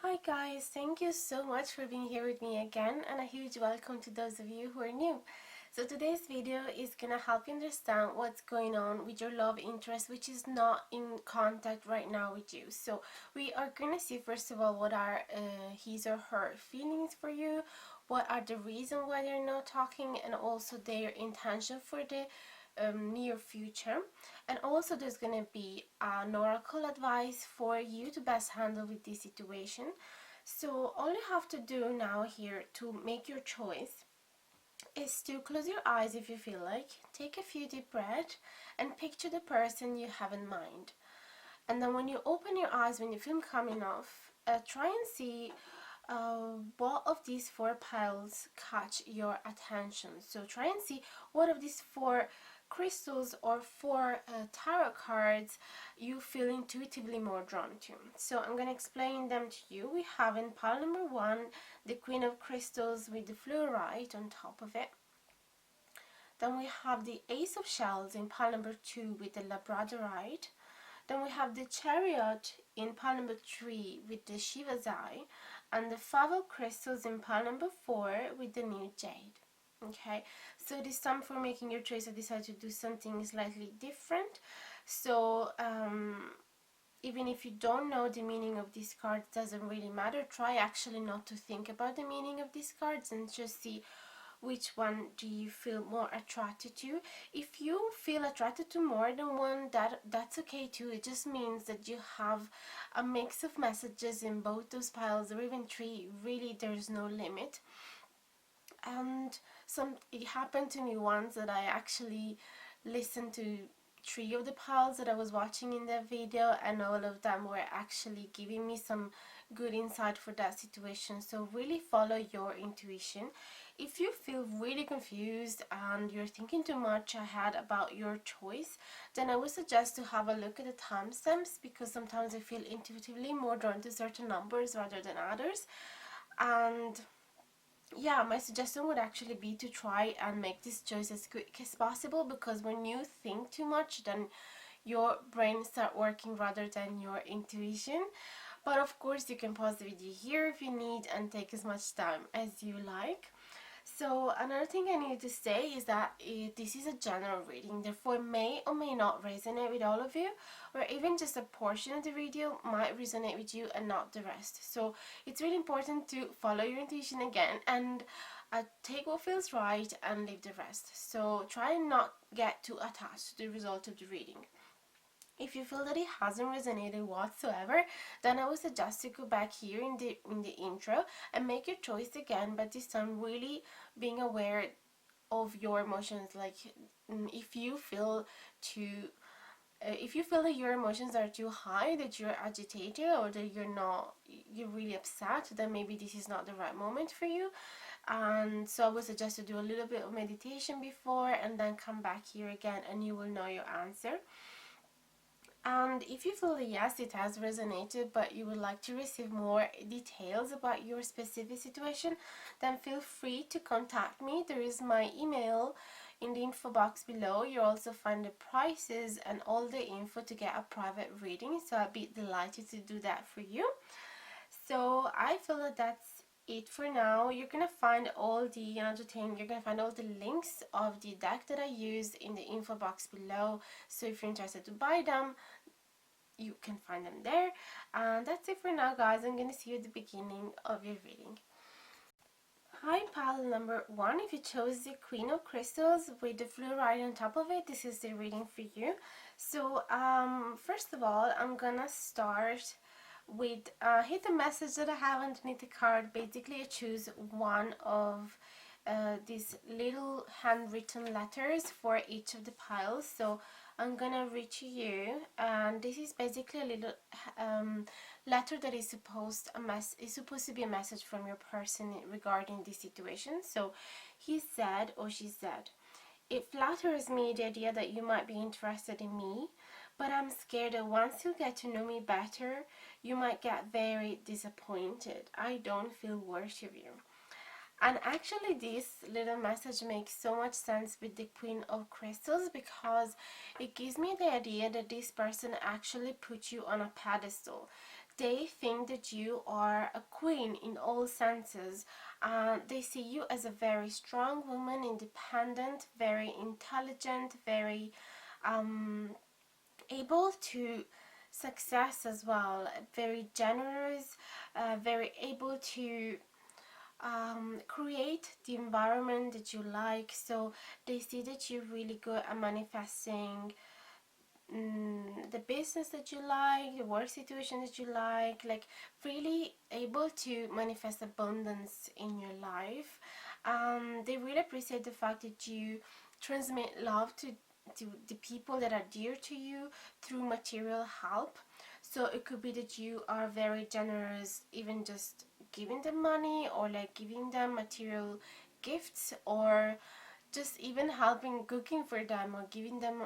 Hi guys, thank you so much for being here with me again, and a huge welcome to those of you who are new. So today's video is gonna help you understand what's going on with your love interest, which is not in contact right now with you. So we are gonna see first of all what are his or her feelings for you, what are the reasons why they're not talking, and also their intention for the near future. And also there's gonna be an oracle advice for you to best handle with this situation. So all you have to do now here to make your choice is to close your eyes if you feel like, take a few deep breaths, and picture the person you have in mind. And then when you open your eyes, when you feel calm enough, try and see what of these four piles catch your attention. So try and see what of these four crystals or four tarot cards you feel intuitively more drawn to. So I'm going to explain them to you. We have in pile number 1 the Queen of Crystals with the Fluorite on top of it. Then we have the Ace of Shells in pile number 2 with the Labradorite. Then we have the Chariot in pile number 3 with the Shiva's Eye, and the Five of Crystals in pile number 4 with the new Jade. Okay, so it is time for making your choice. I decided to do something slightly different. So even if you don't know the meaning of these cards, doesn't really matter. Try actually not to think about the meaning of these cards and just see which one do you feel more attracted to. If you feel attracted to more than one, that's okay too. It just means that you have a mix of messages in both those piles, or even 3. Really, there's no limit. And it happened to me once that I actually listened to 3 of the piles that I was watching in the video, and all of them were actually giving me some good insight for that situation. So really follow your intuition. If you feel really confused and you're thinking too much ahead about your choice, then I would suggest to have a look at the timestamps, because sometimes I feel intuitively more drawn to certain numbers rather than others. And yeah, my suggestion would actually be to try and make this choice as quick as possible, because when you think too much, then your brain start working rather than your intuition. But of course you can pause the video here if you need and take as much time as you like. So another thing I need to say is that this is a general reading, therefore may or may not resonate with all of you, or even just a portion of the video might resonate with you and not the rest. So it's really important to follow your intuition again and take what feels right and leave the rest. So try and not get too attached to the result of the reading. If you feel that it hasn't resonated whatsoever, then I would suggest to go back here in the intro and make your choice again, but this time really being aware of your emotions. Like if you feel that your emotions are too high, that you're agitated, or that you're really upset, then maybe this is not the right moment for you. And so I would suggest to do a little bit of meditation before and then come back here again, and you will know your answer. And if you feel that yes, it has resonated, but you would like to receive more details about your specific situation, then feel free to contact me. There is my email in the info box below. You'll also find the prices and all the info to get a private reading, so I'll be delighted to do that for you. So I feel that that's it for now. You're gonna find all the you're gonna find all the links of the deck that I used in the info box below, so if you're interested to buy them, you can find them there. And that's it for now, guys. I'm gonna see you at the beginning of your reading. Hi, pile number 1. If you chose the Queen of Crystals with the Fluorite on top of it, this is the reading for you. So first of all, I'm gonna start with hit the message that I have underneath the card. Basically I choose one of these little handwritten letters for each of the piles. So I'm gonna read to you, and this is basically a little letter that is supposed to be a message from your person regarding this situation. So he said, or she said, "It flatters me the idea that you might be interested in me, but I'm scared that once you get to know me better, you might get very disappointed. I don't feel worthy of you." And actually this little message makes so much sense with the Queen of Crystals, because it gives me the idea that this person actually put you on a pedestal. they think that you are a queen in all senses. They see you as a very strong woman, independent, very intelligent, very able to success as well, very generous, very able to create the environment that you like. So they see that you're really good at manifesting the business that you like, the work situation that you like really able to manifest abundance in your life. They really appreciate the fact that you transmit love to the people that are dear to you through material help. So it could be that you are very generous, even just giving them money, or like giving them material gifts, or just even helping cooking for them, or giving them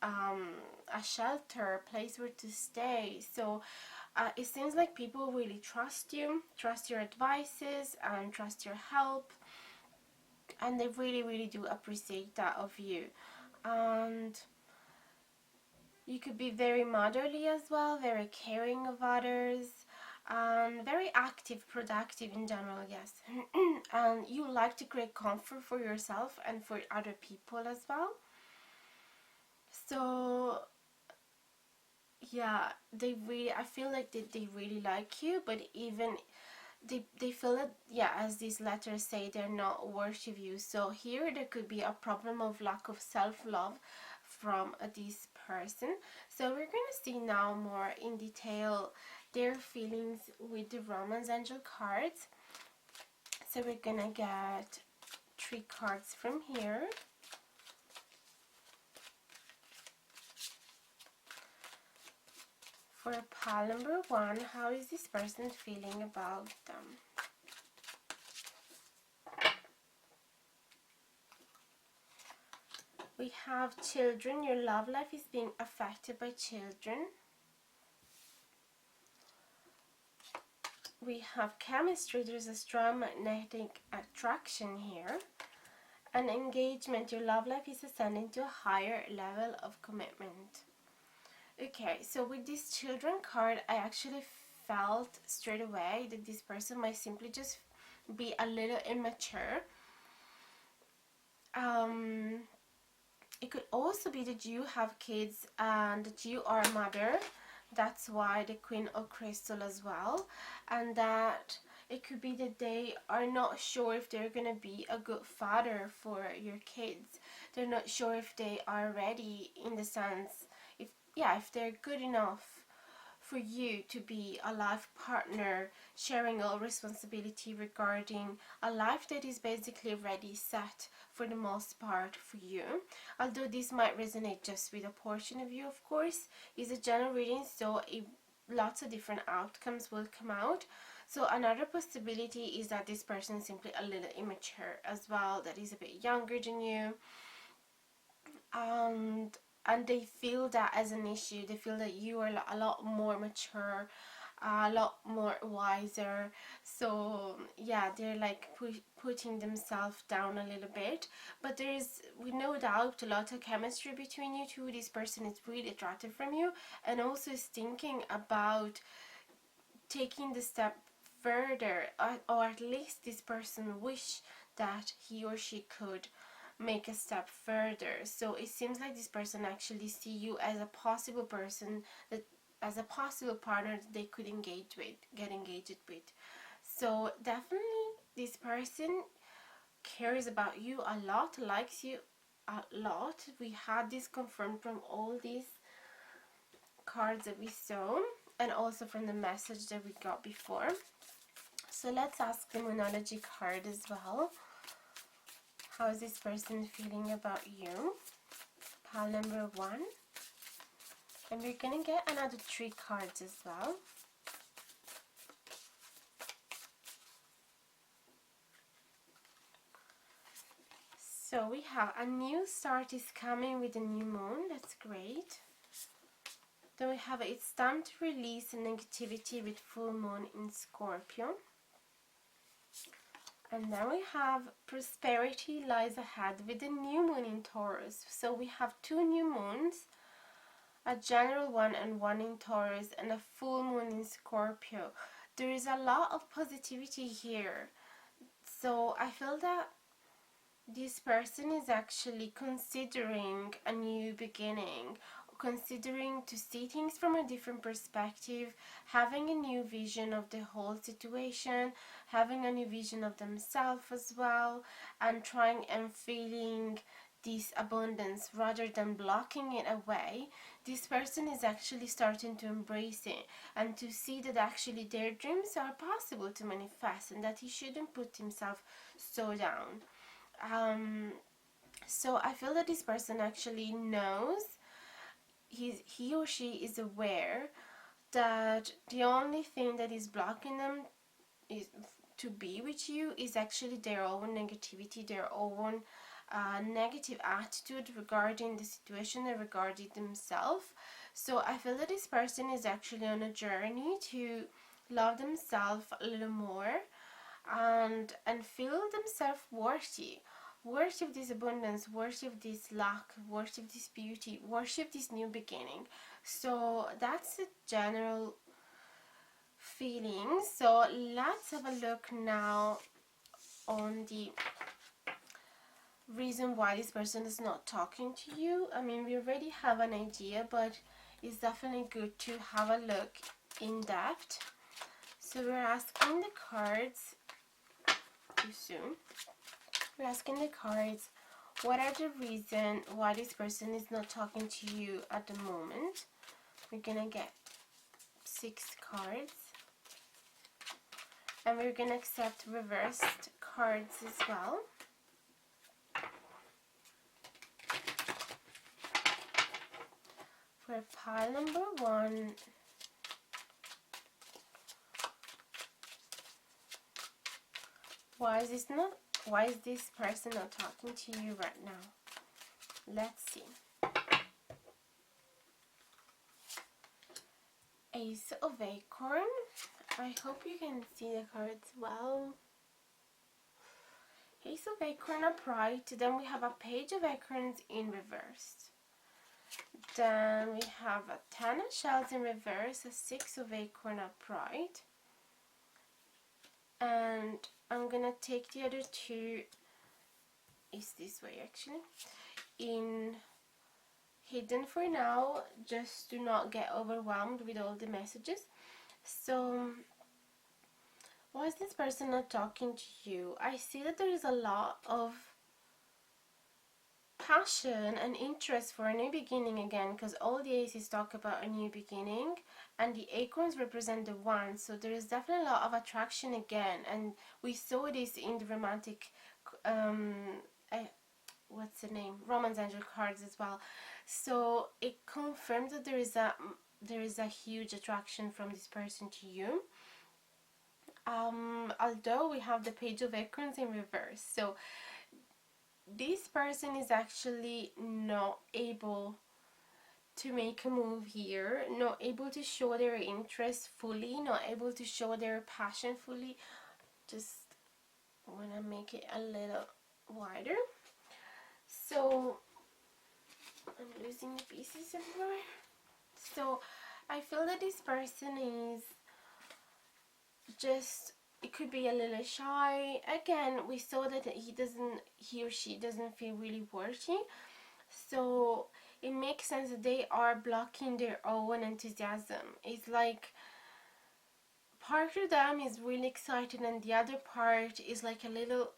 a shelter, a place where to stay. So it seems like people really trust you, trust your advices, and trust your help, and they really do appreciate that of you. And you could be very motherly as well, very caring of others, very active, productive in general, yes. And you like to create comfort for yourself and for other people as well. So yeah, I feel like they really like you, but even they feel that, yeah, as these letters say, they're not worthy of you. So here there could be a problem of lack of self-love from this person. So we're gonna see now more in detail their feelings with the Romance Angel cards. So we're gonna get 3 cards from here. For pile number 1, how is this person feeling about them? We have children. Your love life is being affected by children. We have chemistry. There's a strong magnetic attraction here. And engagement. Your love life is ascending to a higher level of commitment. Okay, so with this children card, I actually felt straight away that this person might simply just be a little immature. It could also be that you have kids and that you are a mother. That's why the Queen of Crystal as well. And that it could be that they are not sure if they're going to be a good father for your kids. They're not sure if they are ready, in the sense, if they're good enough for you to be a life partner, sharing all responsibility regarding a life that is basically ready, set for the most part for you. Although this might resonate just with a portion of you, of course. It's a general reading, so lots of different outcomes will come out. So another possibility is that this person is simply a little immature as well, that is a bit younger than you. And they feel that as an issue. They feel that you are a lot more mature, a lot more wiser. So yeah, they're like putting themselves down a little bit. But there is, with no doubt, a lot of chemistry between you two. This person is really attracted from you, and also is thinking about taking the step further, or at least this person wish that he or she could make a step further. So it seems like this person actually see you as a possible person, that as a possible partner that they could get engaged with. So definitely this person cares about you a lot, likes you a lot. We had this confirmed from all these cards that we saw, and also from the message that we got before. So let's ask the Moonology card as well. How is this person feeling about you? Pile number 1. And we're going to get another 3 cards as well. So we have a new start is coming with a new moon. That's great. Then we have it's time to release negativity with full moon in Scorpio. And then we have prosperity lies ahead with the new moon in Taurus. So we have 2 new moons. a general one, and one in Taurus, and a full moon in Scorpio. There is a lot of positivity here. So I feel that this person is actually considering a new beginning, considering to see things from a different perspective, having a new vision of the whole situation, having a new vision of themselves as well, and trying and feeling this abundance rather than blocking it away. This person is actually starting to embrace it and to see that actually their dreams are possible to manifest, and that he shouldn't put himself so down. So I feel that this person actually knows, he or she is aware that the only thing that is blocking them is to be with you is actually their own negativity, their own negative attitude regarding the situation and regarding themselves. So I feel that this person is actually on a journey to love themselves a little more, and feel themselves worthy of this abundance, worthy of this luck, worthy of this beauty, worthy of this new beginning. So that's the general feeling. So let's have a look now on the reason why this person is not talking to you. I mean, we already have an idea, but it's definitely good to have a look in depth. So we're asking the cards too soon. We're asking the cards, what are the reason why this person is not talking to you at the moment? We're gonna get 6 cards, and we're gonna accept reversed cards as well. For pile number 1, why is this person not talking to you right now? Let's see. Ace of Acorn. I hope you can see the cards well. Ace of Acorn upright. Then we have a Page of Acorns in reverse. Then we have a 10 of Shells in reverse, a 6 of Acorn upright. And I'm gonna take the other 2, is this way actually, in hidden for now, just do not get overwhelmed with all the messages. So why is this person not talking to you? I see that there is a lot of passion and interest for a new beginning again, because all the aces talk about a new beginning and the acorns represent the one, so there is definitely a lot of attraction again. And we saw this in the romantic what's the name, romance angel cards as well. So it confirms that there is a huge attraction from this person to you. Although we have the Page of Acorns in reverse, so this person is actually not able to make a move here, not able to show their interest fully, not able to show their passion fully. Just want to make it a little wider. So I'm losing the pieces everywhere. So I feel that this person is just, it could be a little shy. Again, we saw that he or she doesn't feel really worthy. So it makes sense that they are blocking their own enthusiasm. It's like part of them is really excited and the other part is like a little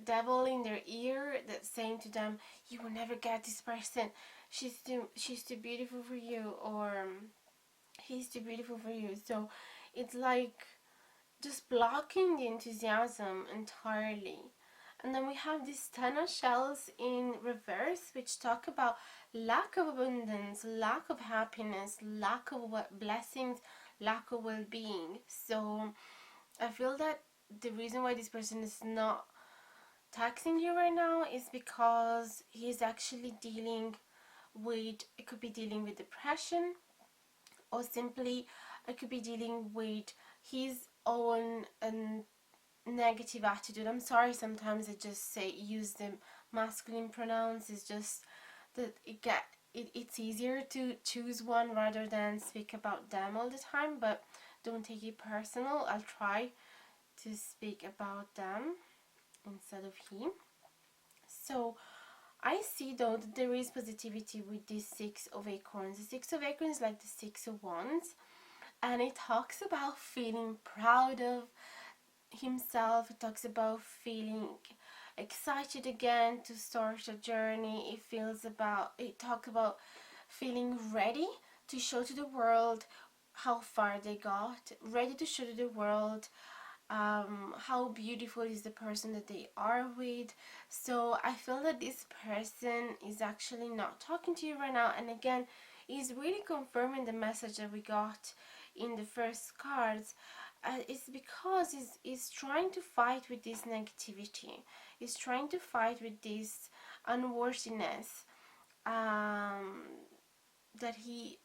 devil in their ear that's saying to them, you will never get this person, she's too beautiful for you, or he's too beautiful for you. So it's like just blocking the enthusiasm entirely. And then we have this 10 of Shells in reverse, which talk about lack of abundance, lack of happiness, lack of blessings, lack of well-being. So I feel that the reason why this person is not texting you right now is because he's actually dealing with, it could be dealing with depression, or simply it could be dealing with his own negative attitude. I'm sorry, sometimes I just use the masculine pronouns. It's just that it's easier to choose one rather than speak about them all the time, but don't take it personal. I'll try to speak about them instead of he. So I see though that there is positivity with this Six of Acorns. The Six of Acorns is like the Six of Wands, and it talks about feeling proud of himself. It talks about feeling excited again to start a journey. It talks about feeling ready to show to the world how far they got, ready to show to the world how beautiful is the person that they are with. So I feel that this person is actually not talking to you right now, and again is really confirming the message that we got in the first cards. It's because he's trying to fight with this negativity. He's trying to fight with this unworthiness that he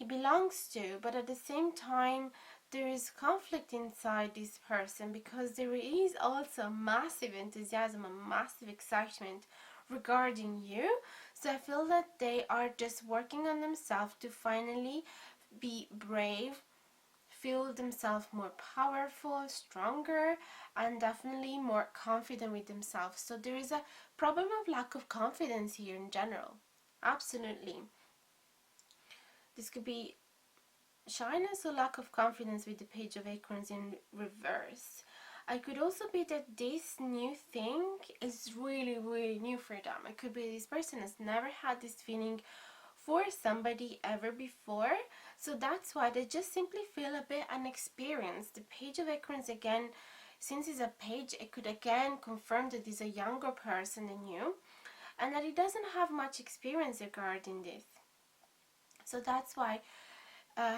belongs to, but at the same time there is conflict inside this person, because there is also massive enthusiasm and massive excitement regarding you. So I feel that they are just working on themselves to finally be brave, feel themselves more powerful, stronger, and definitely more confident with themselves. So there is a problem of lack of confidence here in general. Absolutely. This could be shyness or lack of confidence with the Page of Acorns in reverse. It could also be that this new thing is really, really new for them. It could be this person has never had this feeling for somebody ever before. So that's why they just simply feel a bit unexperienced. The Page of Acorns, again, since it's a page, it could again confirm that it's a younger person than you, and that he doesn't have much experience regarding this. So that's why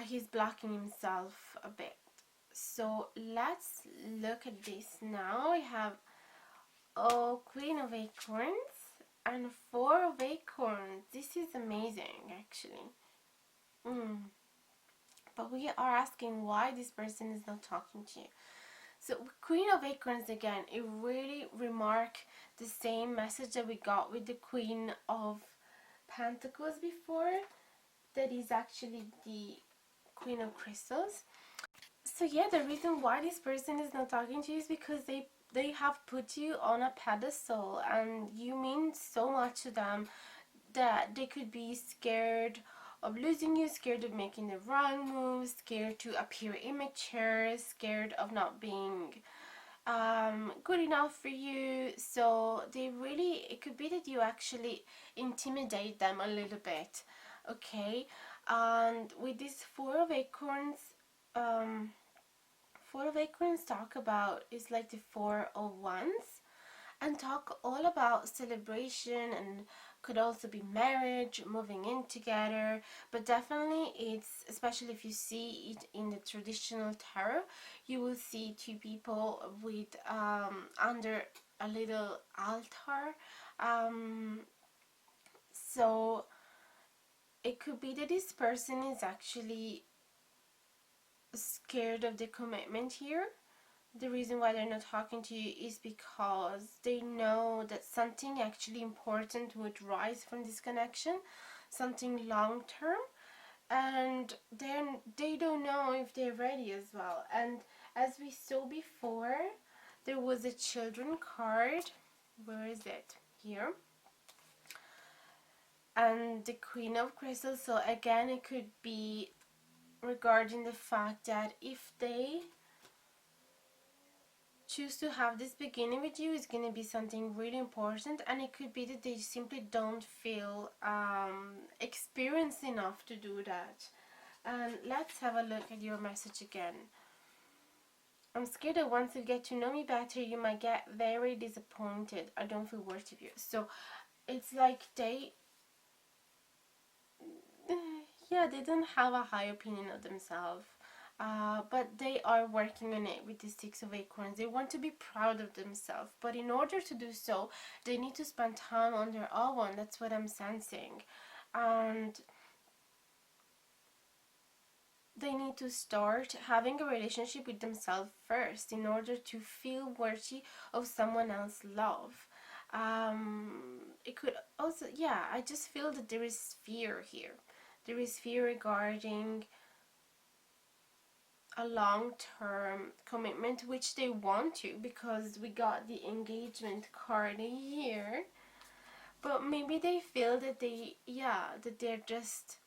he's blocking himself a bit. So let's look at this now. We have Queen of Acorns and Four of Acorns. This is amazing, actually. But we are asking why this person is not talking to you. So Queen of Acorns, again, it really remark the same message that we got with the Queen of Pentacles before. That is actually the Queen of Crystals. So yeah, the reason why this person is not talking to you is because they have put you on a pedestal and you mean so much to them that they could be scared of losing you, scared of making the wrong moves, scared to appear immature, scared of not being good enough for you. So it could be that you actually intimidate them a little bit, okay? And with this Four of Acorns, talk about is like the Four of Wands, and talk all about celebration, and could also be marriage, moving in together. But definitely it's, especially if you see it in the traditional tarot, you will see two people with under a little altar. So it could be that this person is actually scared of the commitment here. The reason why they're not talking to you is because they know that something actually important would rise from this connection, something long term, and then they don't know if they're ready as well. And as we saw before, there was a children card. Where is it? Here. And the Queen of Crystals. So again, it could be regarding the fact that if they choose to have this beginning with you, is going to be something really important, and it could be that they simply don't feel experienced enough to do that. And let's have a look at your message again. I'm scared that once you get to know me better, you might get very disappointed. I don't feel worthy of you. So it's like they don't have a high opinion of themselves. But they are working on it with the Six of Acorns. They want to be proud of themselves, but in order to do so, they need to spend time on their own. That's what I'm sensing. And they need to start having a relationship with themselves first in order to feel worthy of someone else's love. It could also, yeah, I just feel that there is fear here. There is fear regarding a long-term commitment, which they want to, because we got the engagement card here. But maybe they feel that that they're just,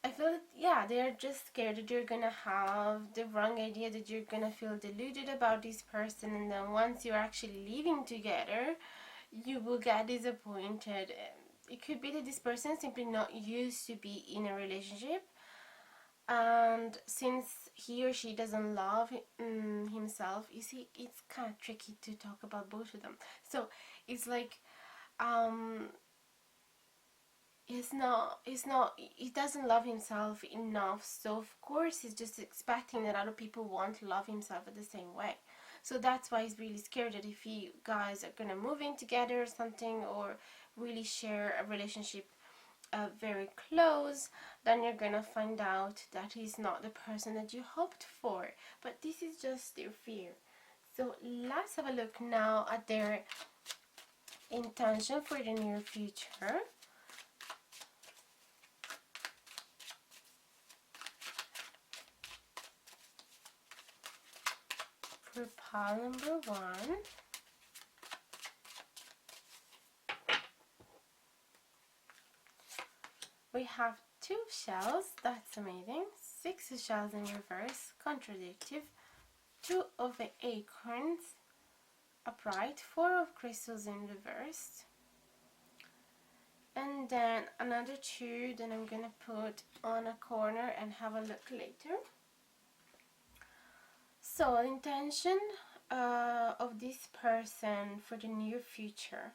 I feel that, yeah, they're just scared that you're gonna have the wrong idea, that you're gonna feel deluded about this person, and then once you're actually living together, you will get disappointed. It could be that this person is simply not used to be in a relationship, and since he or she doesn't love himself, you see, it's kind of tricky to talk about both of them. So it's like, um he doesn't love himself enough, so of course he's just expecting that other people won't love himself at the same way. So that's why he's really scared that if you guys are gonna move in together or something, or really share a relationship very close, then you're gonna find out that he's not the person that you hoped for. But this is just their fear. So let's have a look now at their intention for the near future. For pile number 1, we have 2 shells, that's amazing, 6 shells in reverse, contradictive, 2 of the acorns upright, 4 of crystals in reverse, and then another 2 that I'm gonna put on a corner and have a look later. So the intention of this person for the near future.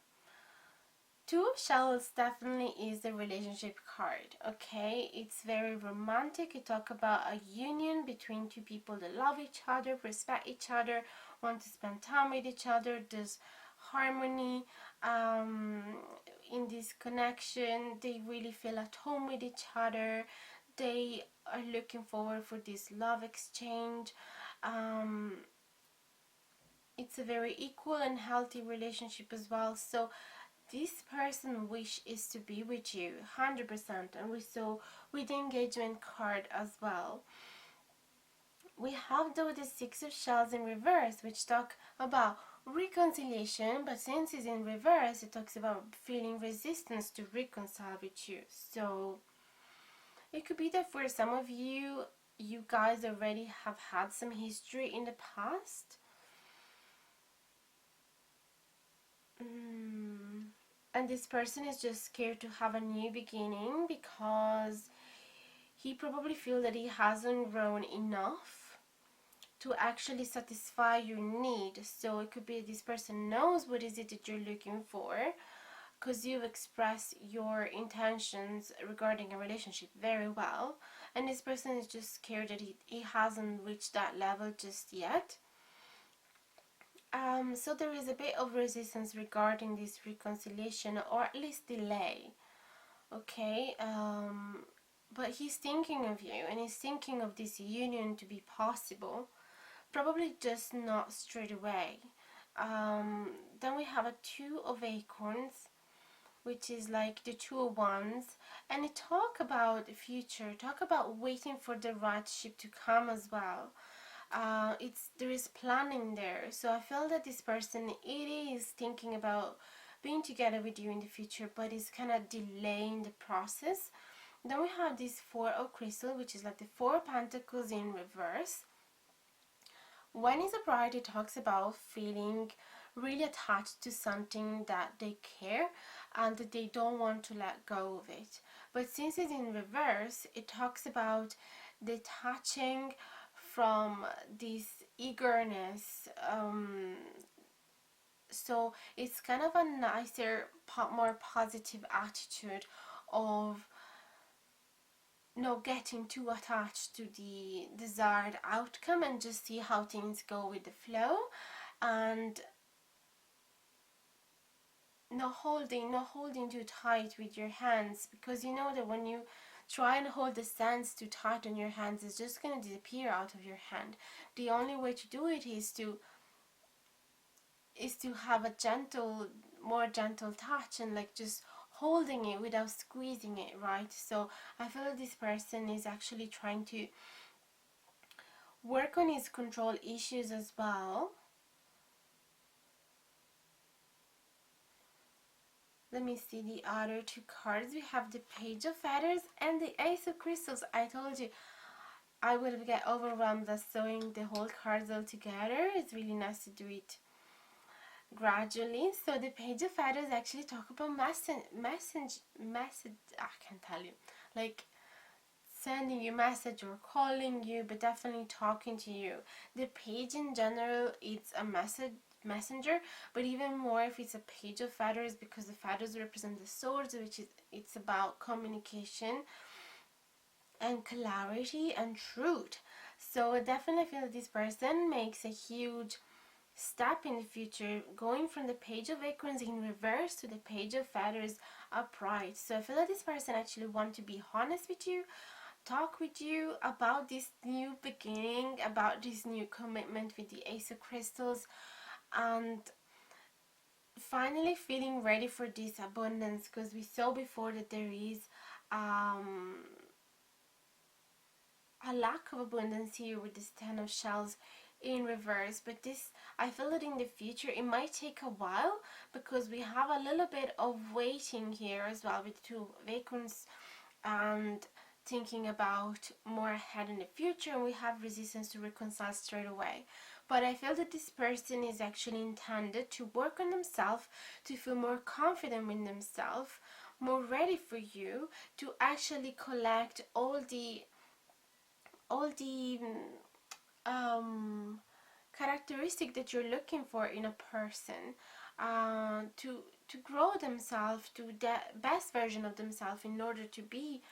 2 of shells definitely is the relationship card, okay? It's very romantic. It talks about a union between 2 people that love each other, respect each other, want to spend time with each other. There's harmony in this connection. They really feel at home with each other. They are looking forward for this love exchange. It's a very equal and healthy relationship as well. So this person wish is to be with you 100%, and we saw with the engagement card as well. We have though the 6 of shells in reverse, which talk about reconciliation, but since it's in reverse, it talks about feeling resistance to reconcile with you. So it could be that for some of you, you guys already have had some history in the past. And this person is just scared to have a new beginning because he probably feels that he hasn't grown enough to actually satisfy your need. So it could be this person knows what is it that you're looking for, because you've expressed your intentions regarding a relationship very well, and this person is just scared that he hasn't reached that level just yet. So there is a bit of resistance regarding this reconciliation, or at least delay, okay? But he's thinking of you, and he's thinking of this union to be possible, probably just not straight away. Then we have a 2 of acorns, which is like the 2 of wands, and it talk about the future, talk about waiting for the right ship to come as well. There is planning there. So I feel that this person, it is thinking about being together with you in the future, but it's kind of delaying the process. Then we have this 4 of crystal, which is like the 4 of pentacles in reverse. When it's a bride, it talks about feeling really attached to something that they care and that they don't want to let go of it. But since it's in reverse, it talks about detaching from this eagerness. So it's kind of a nicer, more positive attitude of not getting too attached to the desired outcome, and just see how things go with the flow, and not holding too tight with your hands, because you know that when you try and hold the sands too tight on your hands, it's just going to disappear out of your hand. The only way to do it is to is to have a gentle, more gentle touch, and like just holding it without squeezing it, right? So I feel that this person is actually trying to work on his control issues as well. Let me see the other two cards. We have the Page of Feathers and the Ace of Crystals. I told you I will get overwhelmed at sewing the whole cards all together. It's really nice to do it gradually. So the Page of Feathers actually talk about message. I can't tell you, like sending you message or calling you, but definitely talking to you. The page in general, it's a messenger, but even more if it's a Page of Feathers, because the feathers represent the swords, which is, it's about communication and clarity and truth. So I definitely feel that this person makes a huge step in the future, going from the Page of Acorns in reverse to the Page of Feathers upright. So I feel that this person actually wants to be honest with you, talk with you about this new beginning, about this new commitment with the Ace of Crystals, and finally feeling ready for this abundance, because we saw before that there is a lack of abundance here with this Ten of Shells in reverse. But this, I feel that in the future it might take a while, because we have a little bit of waiting here as well with Two of Acorns and thinking about more ahead in the future, and we have resistance to reconcile straight away. But I feel that this person is actually intended to work on themselves, to feel more confident in themselves, more ready for you, to actually collect all the characteristic that you're looking for in a person, to grow themselves to the best version of themselves in order to be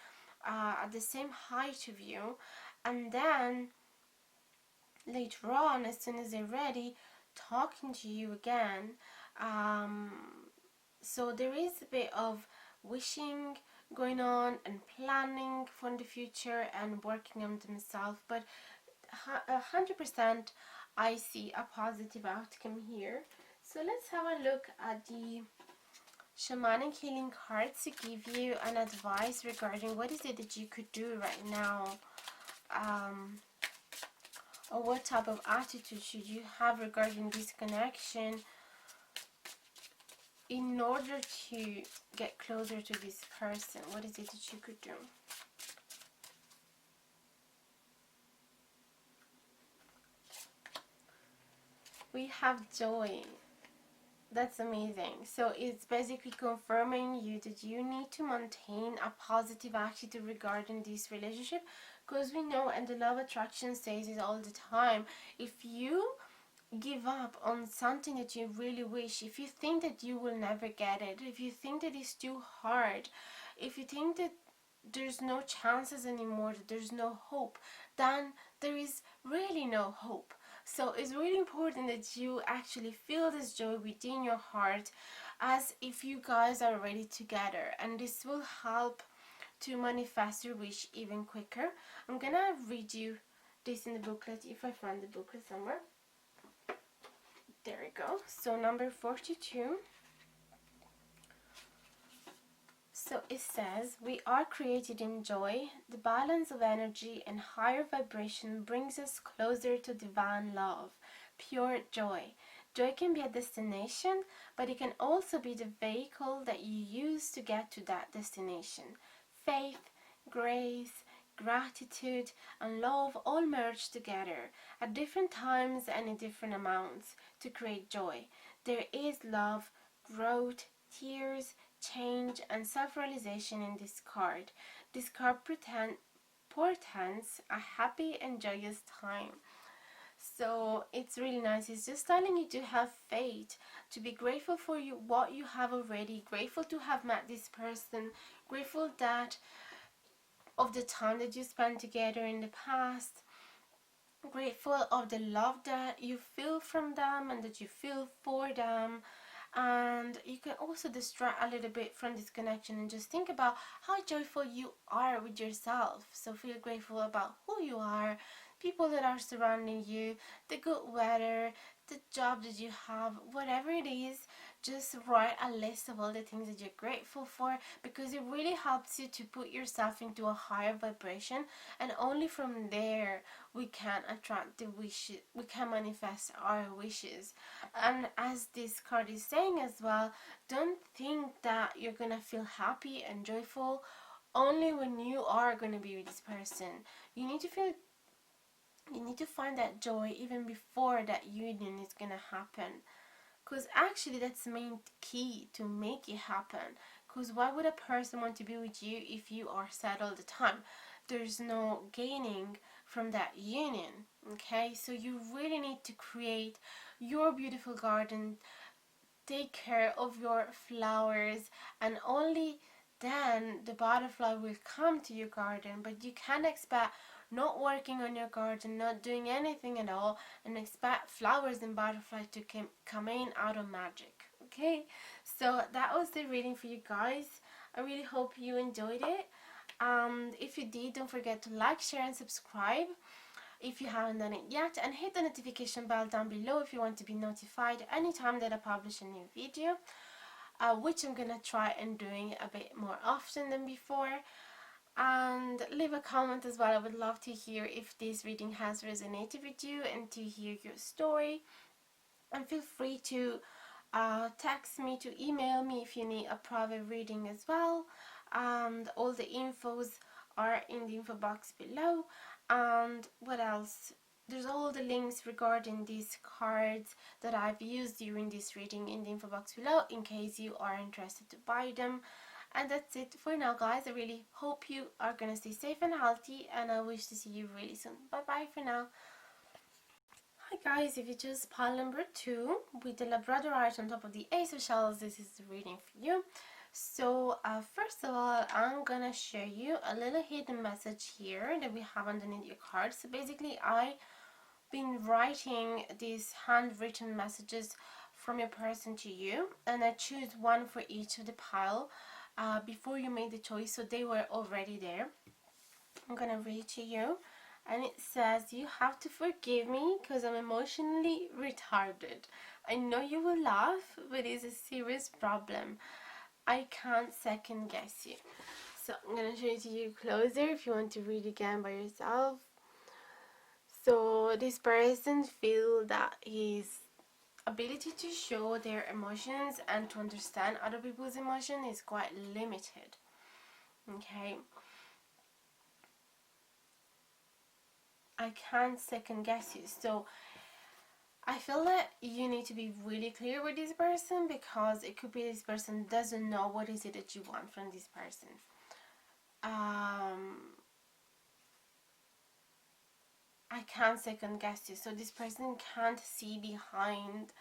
at the same height of you. And then later on, as soon as they're ready, talking to you again. So there is a bit of wishing going on and planning for the future and working on themselves, but 100% I see a positive outcome here. So let's have a look at the shamanic healing cards to give you an advice regarding what is it that you could do right now, or what type of attitude should you have regarding this connection in order to get closer to this person. What is it that you could do? We have joy. That's amazing. So it's basically confirming you that you need to maintain a positive attitude regarding this relationship, because we know, and the law of attraction says it all the time, if you give up on something that you really wish, if you think that you will never get it, if you think that it's too hard, if you think that there's no chances anymore, that there's no hope, then there is really no hope. So it's really important that you actually feel this joy within your heart, as if you guys are already together, and this will help to manifest your wish even quicker. I'm gonna read you this in the booklet, if I find the booklet somewhere. There we go. So number 42. So it says, we are created in joy. The balance of energy and higher vibration brings us closer to divine love, pure joy. Joy can be a destination, but it can also be the vehicle that you use to get to that destination. Faith, grace, gratitude, and love all merge together at different times and in different amounts to create joy. There is love, growth, tears, change, and self-realization in this card. This card portends a happy and joyous time. So it's really nice. It's just telling you to have faith, to be grateful for what you have already, grateful to have met this person, grateful that of the time that you spent together in the past, grateful of the love that you feel from them and that you feel for them. And you can also distract a little bit from this connection and just think about how joyful you are with yourself. So feel grateful about who you are, people that are surrounding you, the good weather, the job that you have, whatever it is, just write a list of all the things that you're grateful for, because it really helps you to put yourself into a higher vibration, and only from there we can attract the wishes, we can manifest our wishes. And as this card is saying as well, don't think that you're gonna feel happy and joyful only when you are gonna be with this person. You need to feel, you need to find that joy even before that union is gonna happen, because actually that's the main key to make it happen. Because why would a person want to be with you if you are sad all the time? There's no gaining from that union. Okay, so you really need to create your beautiful garden, take care of your flowers, and only then the butterfly will come to your garden. But you can't expect not working on your garden, not doing anything at all, and expect flowers and butterflies to come in out of magic. Okay, so that was the reading for you guys. I really hope you enjoyed it. If you did, don't forget to like, share, and subscribe if you haven't done it yet, and hit the notification bell down below if you want to be notified anytime that I publish a new video, which I'm gonna try and doing a bit more often than before. And leave a comment as well. I would love to hear if this reading has resonated with you and to hear your story. And feel free to text me, to email me if you need a private reading as well. And all the infos are in the info box below. And what else? There's all the links regarding these cards that I've used during this reading in the info box below, in case you are interested to buy them. And that's it for now, guys. I really hope you are gonna stay safe and healthy, and I wish to see you really soon. Bye bye for now. Hi guys, if you chose pile number 2 with the Labradorite on top of the Ace of Shells, this is the reading for you. So first of all, I'm gonna show you a little hidden message here that we have underneath your card. So basically, I've been writing these handwritten messages from your person to you, and I choose one for each of the pile before you made the choice, so they were already there. I'm gonna read to you, and it says, you have to forgive me because I'm emotionally retarded. I know you will laugh, but it's a serious problem. I can't second guess you. So I'm gonna show it to you closer if you want to read again by yourself. So this person feels that his ability to show their emotions and to understand other people's emotion is quite limited. Okay, I can't second guess you. So I feel that you need to be really clear with this person, because it could be this person doesn't know what is it that you want from this person. I can't second guess you. So this person can't see behind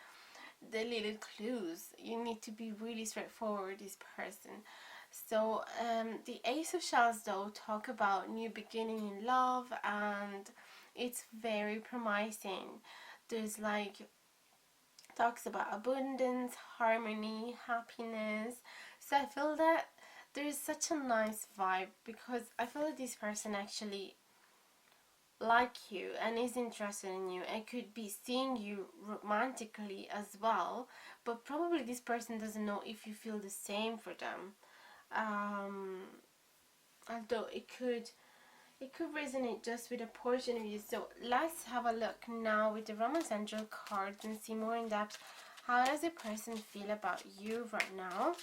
the little clues. You need to be really straightforward with this person. So the Ace of Shells though talk about new beginning in love, and it's very promising. There's like talks about abundance, harmony, happiness. So I feel that there's such a nice vibe, because I feel that this person actually like you and is interested in you and could be seeing you romantically as well, but probably this person doesn't know if you feel the same for them. Although it could resonate just with a portion of you. So let's have a look now with the Romance Angel cards and see more in depth. How does a person feel about you right now?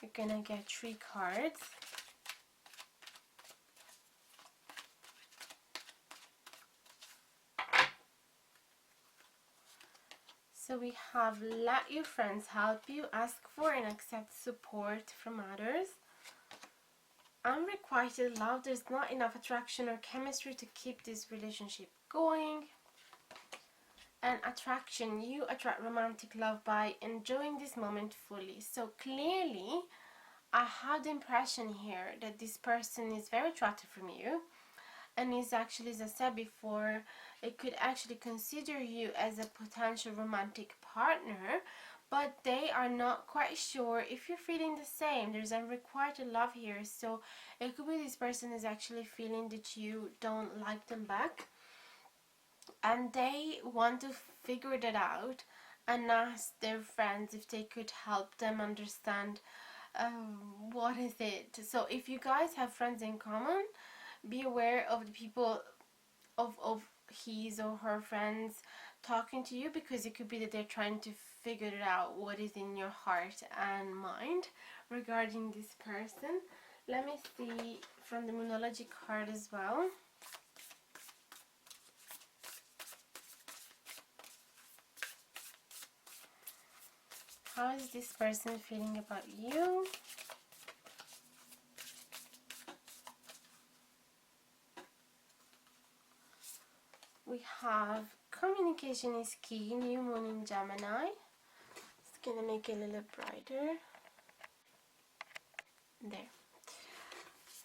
You're gonna get 3 cards. So we have, let your friends help you, ask for and accept support from others. Unrequited love, there's not enough attraction or chemistry to keep this relationship going. And attraction, you attract romantic love by enjoying this moment fully. So clearly, I have the impression here that this person is very attracted from you, and is actually, as I said before, it could actually consider you as a potential romantic partner, but they are not quite sure if you're feeling the same. There's unrequited love here, so it could be this person is actually feeling that you don't like them back, and they want to figure that out and ask their friends if they could help them understand what is it. So if you guys have friends in common, be aware of the people, of his or her friends talking to you, because it could be that they're trying to figure it out what is in your heart and mind regarding this person. Let me see from the Moonology card as well. How is this person feeling about you? We have communication is key, new moon in Gemini. It's gonna make it a little brighter. There.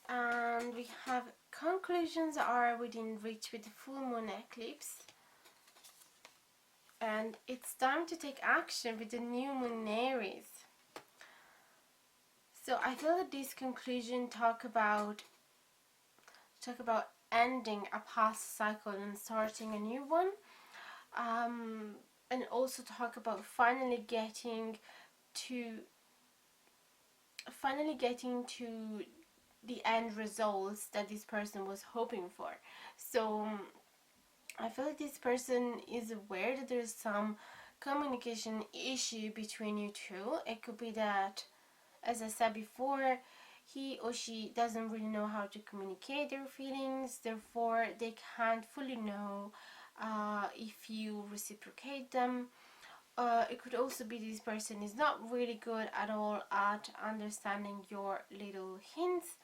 And we have conclusions are within reach with the full moon eclipse. And it's time to take action with the new moon in Aries. So I feel that this conclusion talk about ending a past cycle and starting a new one, and also talk about finally getting to the end results that this person was hoping for. So I feel like this person is aware that there's some communication issue between you two. It could be that, as I said before, he or she doesn't really know how to communicate their feelings, therefore they can't fully know if you reciprocate them. It could also be this person is not really good at all at understanding your little hints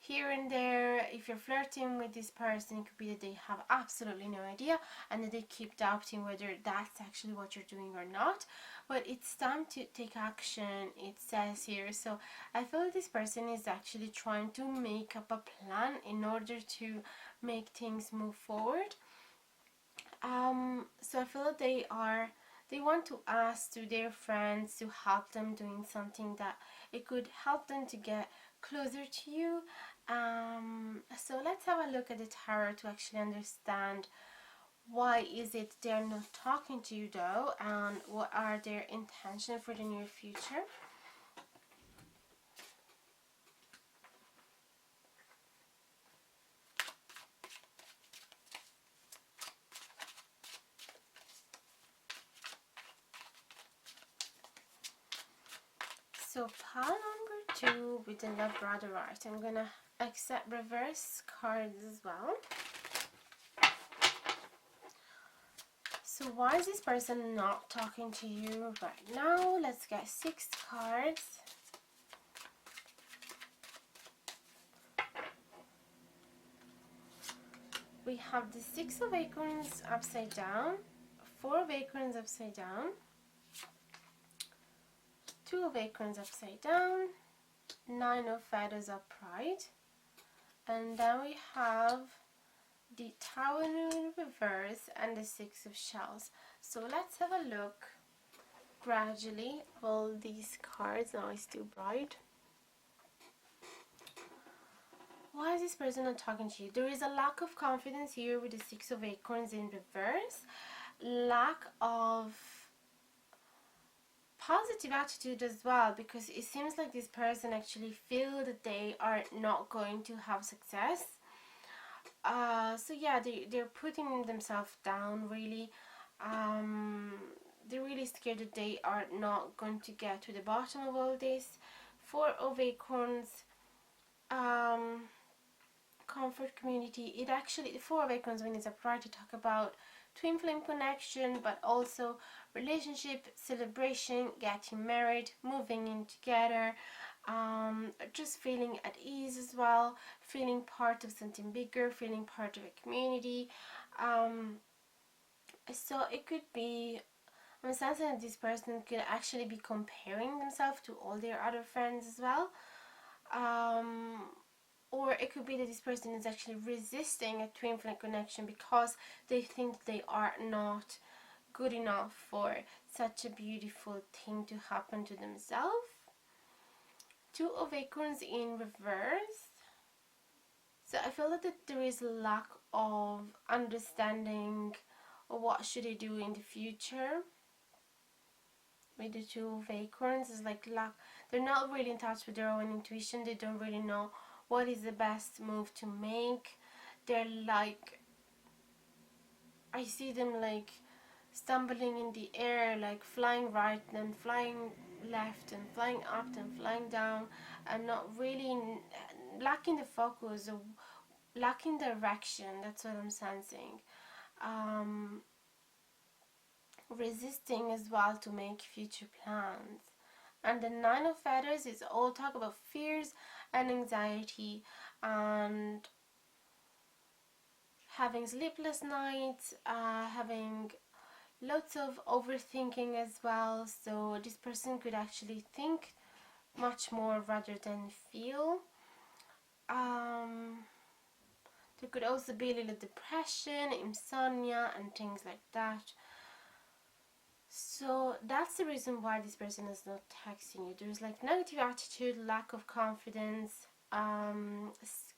here and there. If you're flirting with this person, it could be that they have absolutely no idea and that they keep doubting whether that's actually what you're doing or not. But it's time to take action, it says here. So I feel like this person is actually trying to make up a plan in order to make things move forward. So I feel that they want to ask to their friends to help them doing something that it could help them to get closer to you. So let's have a look at the tarot to actually understand why is it they're not talking to you though, and what are their intentions for the near future. So pile number 2 with the Labradorite. I'm gonna accept reverse cards as well. So why is this person not talking to you right now? Let's get 6 cards. We have the 6 of Acorns upside down, 4 of Acorns upside down, 2 of Acorns upside down, 9 of Feathers upright, and then we have the Tower in reverse and the 6 of Shells. So let's have a look gradually all these cards. Now it's too bright. Why is this person not talking to you? There is a lack of confidence here with the 6 of Acorns in reverse, lack of positive attitude as well, because it seems like this person actually feel that they are not going to have success. So yeah, they're putting themselves down really. They're really scared that they are not going to get to the bottom of all this. 4 of Acorns, comfort, community. It actually, the 4 of Acorns when it's upright, to talk about twin flame connection, but also relationship, celebration, getting married, moving in together, just feeling at ease as well, feeling part of something bigger, feeling part of a community. So it could be, I'm sensing that this person could actually be comparing themselves to all their other friends as well. Or it could be that this person is actually resisting a twin flame connection because they think they are not good enough for such a beautiful thing to happen to themselves. 2 of Acorns in reverse. So I feel that there is a lack of understanding of what should I do in the future. With the two of acorns, it's like they're not really in touch with their own intuition. They don't really know what is the best move to make. They're like, I see them like stumbling in the air, like flying right then flying left and flying up and flying down, and not really lacking the focus or lacking direction. That's what I'm sensing. Resisting as well to make future plans. And the Nine of Feathers is all talk about fears and anxiety and having sleepless nights, having lots of overthinking as well. So this person could actually think much more rather than feel. There could also be a little depression, insomnia, and things like that. So that's the reason why this person is not texting you. There's like negative attitude, lack of confidence,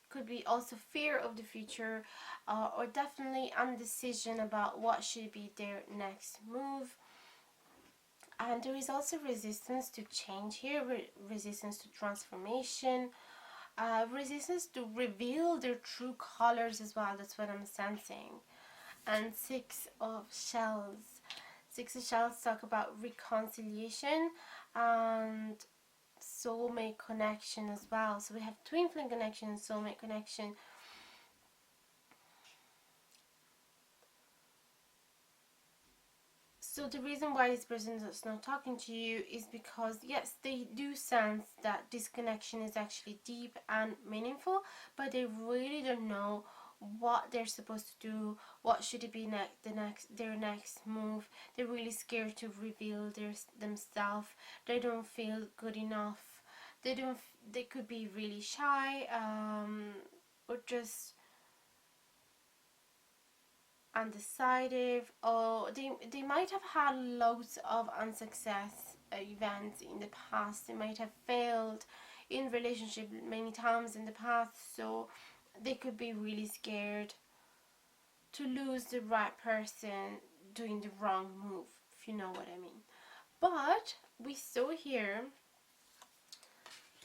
could be also fear of the future, or definitely indecision about what should be their next move. And there is also resistance to change here, resistance to transformation, resistance to reveal their true colors as well. That's what I'm sensing. And Six of Shells. Six of Shells talk about reconciliation and soulmate connection as well. So we have twin flame connection and soulmate connection. So the reason why this person is not talking to you is because, yes, they do sense that this connection is actually deep and meaningful, but they really don't know what they're supposed to do, what should it be their next move. They're really scared to reveal themselves. They don't feel good enough. They could be really shy, or just undecided, or they might have had loads of unsuccess events in the past. They might have failed in relationship many times in the past, so they could be really scared to lose the right person doing the wrong move, if you know what I mean. But we saw here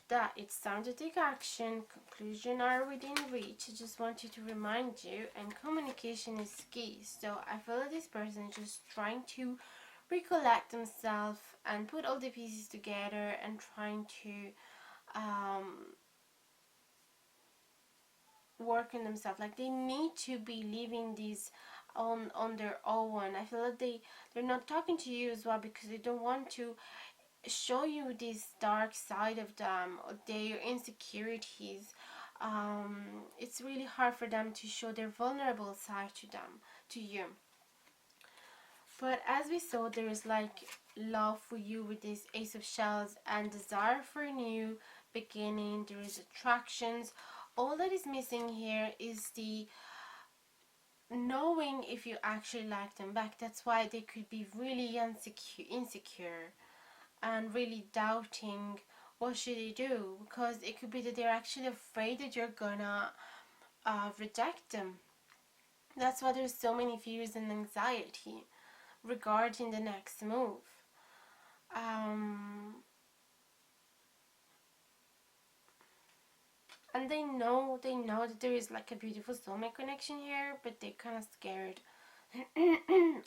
that it's time to take action. Conclusion are within reach. I just wanted to remind you, and communication is key. So I feel that this person is just trying to recollect themselves and put all the pieces together and trying to work on themselves. Like they need to be living this on their own. I feel that they're not talking to you as well because they don't want to show you this dark side of them or their insecurities. It's really hard for them to show their vulnerable side to you. But as we saw, there is like love for you with this Ace of Shells and desire for a new beginning. There is attractions. All that is missing here is the knowing if you actually like them back. That's why they could be really insecure and really doubting what should they do, because it could be that they're actually afraid that you're gonna reject them. That's why there's so many fears and anxiety regarding the next move. And they know that there is like a beautiful soulmate connection here, but they're kind of scared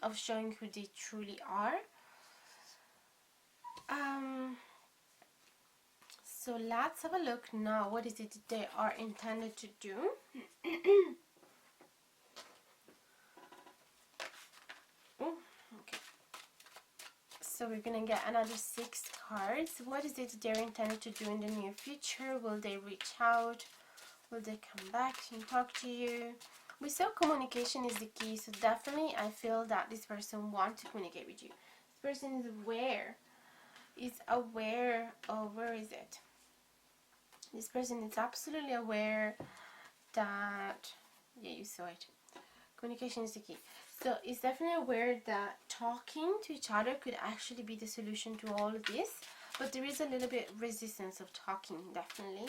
of showing who they truly are. So let's have a look now. What is it they are intended to do? Oh, okay. So we're gonna get another 6 cards. What is it they're intended to do in the near future? Will they reach out? Will they come back and talk to you? We saw communication is the key, so definitely I feel that this person wants to communicate with you. This person is aware. Is aware of, where is it? This person is absolutely aware that, yeah, you saw it. Communication is the key. So it's definitely aware that talking to each other could actually be the solution to all of this. But there is a little bit resistance of talking, definitely.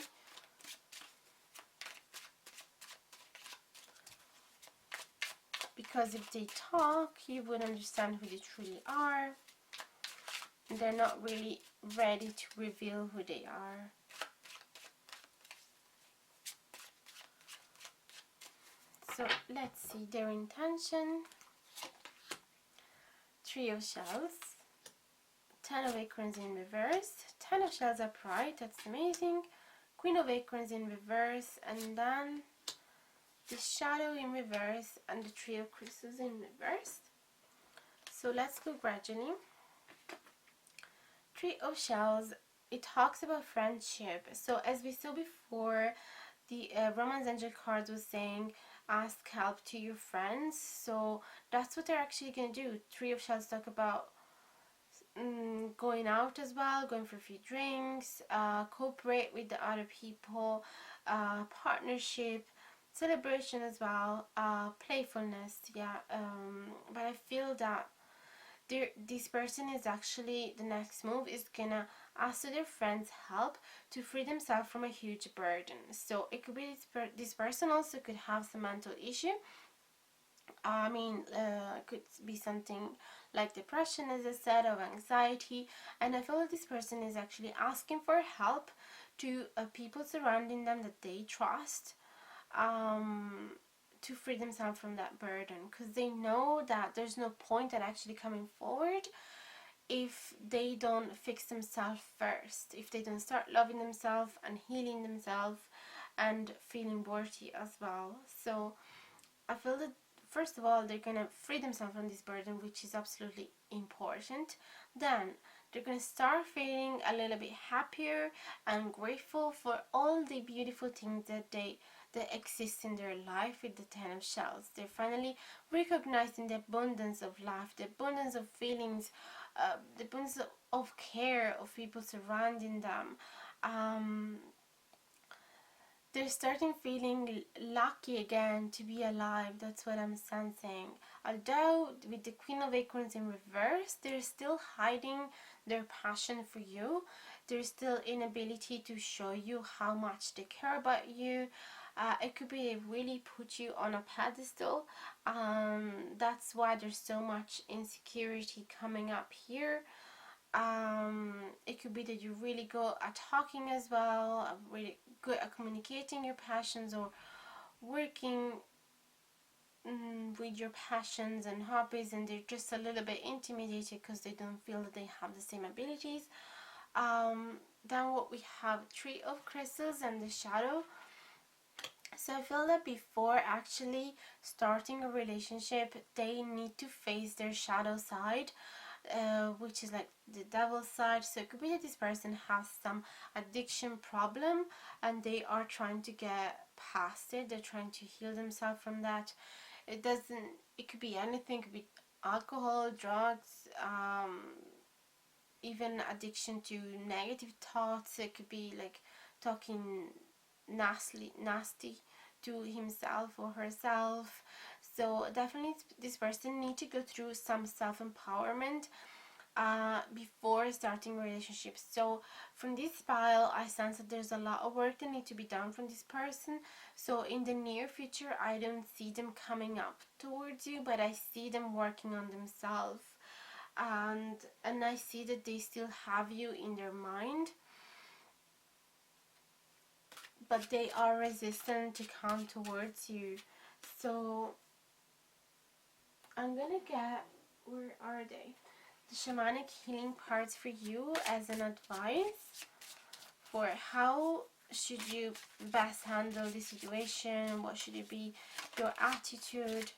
because if they talk, you would understand who they truly are. They're not really ready to reveal who they are. So let's see their intention. Three of Shells, 10 of Acorns in reverse, 10 of Shells upright, that's amazing, Queen of Acorns in reverse, and then the Shadow in reverse and the Three of Crystals in reverse. So let's go gradually. Three of Shells, it talks about friendship. So as we saw before, the Romance Angel card was saying ask help to your friends. So that's what they're actually going to do. Three of Shells talk about going out as well, going for a few drinks, cooperate with the other people, partnership, celebration as well, playfulness, yeah. But I feel that this person is actually, the next move is gonna ask their friends help to free themselves from a huge burden. So it could be this person also could have some mental issue. I mean, it could be something like depression, as I said, or anxiety, and I feel that this person is actually asking for help to people surrounding them that they trust, to free themselves from that burden, because they know that there's no point in actually coming forward if they don't fix themselves first, if they don't start loving themselves and healing themselves and feeling worthy as well. So I feel that first of all they're gonna free themselves from this burden, which is absolutely important. Then they're gonna start feeling a little bit happier and grateful for all the beautiful things that exist in their life with the 10 of Shells. They're finally recognizing the abundance of life, the abundance of feelings, the abundance of care of people surrounding them. They're starting feeling lucky again to be alive. That's what I'm sensing. Although with the Queen of Acorns in reverse, they're still hiding their passion for you. There's still inability to show you how much they care about you. It could be they really put you on a pedestal. That's why there's so much insecurity coming up here. It could be that you're really good at talking as well, really good at communicating your passions, or working with your passions and hobbies, and they're just a little bit intimidated because they don't feel that they have the same abilities. Then what we have, Three of Crystals and the Shadow. So I feel that before actually starting a relationship, they need to face their shadow side, which is like the devil side. So it could be that this person has some addiction problem and they are trying to get past it. They're trying to heal themselves from that. It could be anything. It could be alcohol, drugs, even addiction to negative thoughts. It could be like talking nasty to himself or herself. So definitely this person needs to go through some self-empowerment before starting relationships. So from this pile, I sense that there's a lot of work that needs to be done from this person. So in the near future, I don't see them coming up towards you, but I see them working on themselves, and I see that they still have you in their mind, but they are resistant to come towards you. So I'm gonna get, where are they? The shamanic healing cards for you as an advice for how should you best handle the situation, what should it be your attitude,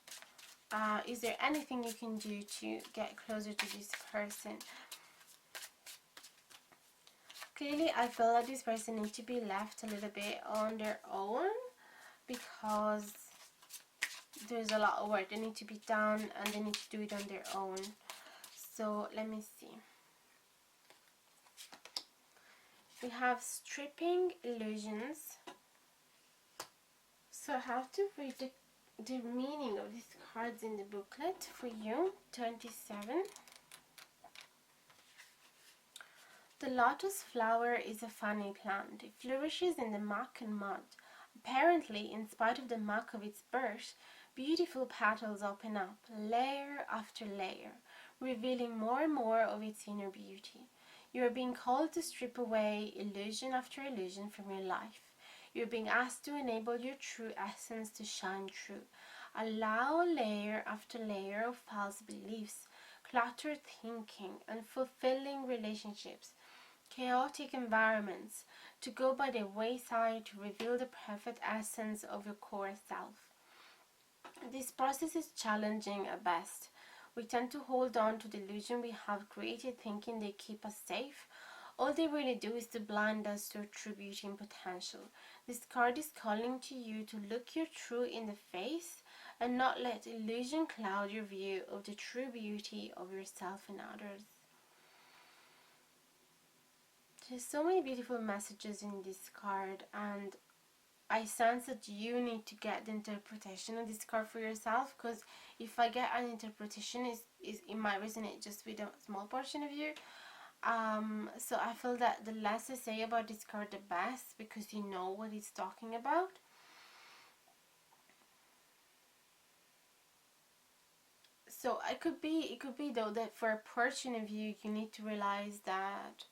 is there anything you can do to get closer to this person. Clearly I feel that this person needs to be left a little bit on their own, because there's a lot of work that needs to be done and they need to do it on their own. So let me see. We have stripping illusions. So I have to read the meaning of these cards in the booklet for you. 27. The lotus flower is a funny plant. It flourishes in the muck and mud. Apparently, in spite of the muck of its birth, Beautiful petals open up, layer after layer, revealing more and more of its inner beauty. You are being called to strip away illusion after illusion from your life. You're being asked to enable your true essence to shine through. Allow layer after layer of false beliefs, cluttered thinking, unfulfilling relationships, chaotic environments to go by the wayside to reveal the perfect essence of your core self. This process is challenging at best. We tend to hold on to the illusion we have created thinking they keep us safe. All they really do is to blind us to our true beauty and potential. This card is calling to you to look your truth in the face and not let illusion cloud your view of the true beauty of yourself and others. There's so many beautiful messages in this card, and I sense that you need to get the interpretation of this card for yourself, because if I get an interpretation, it might resonate just with a small portion of you. So I feel that the less I say about this card, the best, because you know what it's talking about. So it could be though that for a portion of you, you need to realize that,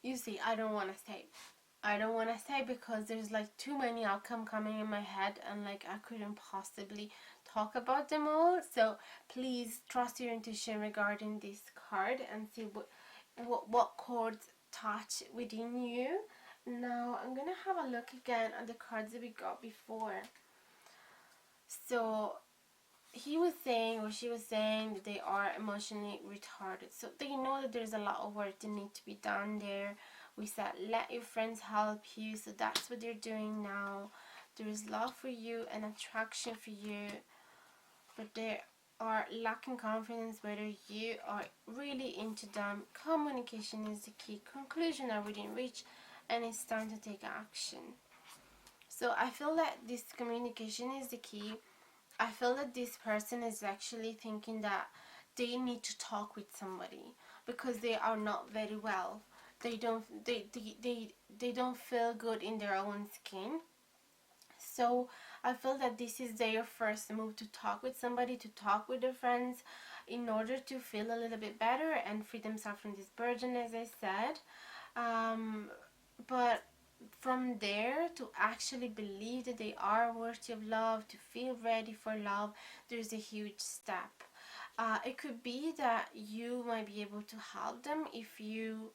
you see, I don't want to say because there's like too many outcomes coming in my head, and like I couldn't possibly talk about them all. So please trust your intuition regarding this card and see what chords touch within you. Now I'm gonna have a look again at the cards that we got before. So he was saying, or she was saying, that they are emotionally retarded. So they know that there's a lot of work that needs to be done there. We said, let your friends help you. So that's what they're doing now. There is love for you and attraction for you. But they are lacking confidence whether you are really into them. Communication is the key. Conclusion are within reach. And it's time to take action. So I feel that this communication is the key. I feel that this person is actually thinking that they need to talk with somebody because they are not very well. They don't feel good in their own skin. So I feel that this is their first move to talk with somebody, to talk with their friends, in order to feel a little bit better and free themselves from this burden, as I said. But from there to actually believe that they are worthy of love, to feel ready for love, there's a huge step. It could be that you might be able to help them if you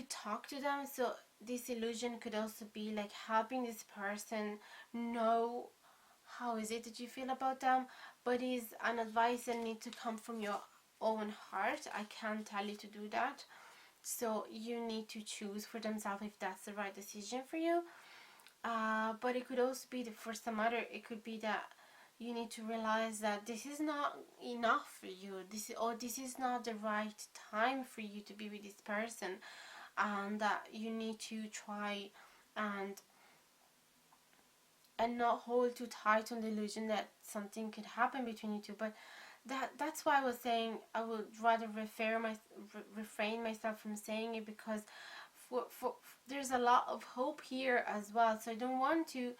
talk to them. So this illusion could also be like helping this person know how is it that you feel about them, but is an advice that needs to come from your own heart. I can't tell you to do that. So you need to choose for themselves if that's the right decision for you. But it could also be that for some other, it could be that you need to realize that this is not enough for you. This is not the right time for you to be with this person, and that you need to try and not hold too tight on the illusion that something could happen between you two. But that's why I was saying I would rather refrain myself from saying it, because for there's a lot of hope here as well. So I don't want to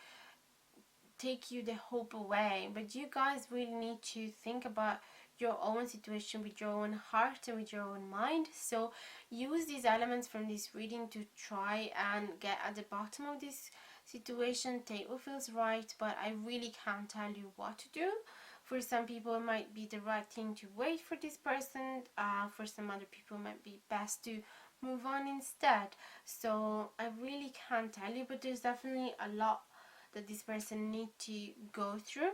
take you the hope away, but you guys really need to think about your own situation with your own heart and with your own mind. So use these elements from this reading to try and get at the bottom of this situation. Take what feels right, but I really can't tell you what to do. For some people, it might be the right thing to wait for this person. For some other people, it might be best to move on instead. So I really can't tell you, but there's definitely a lot that this person needs to go through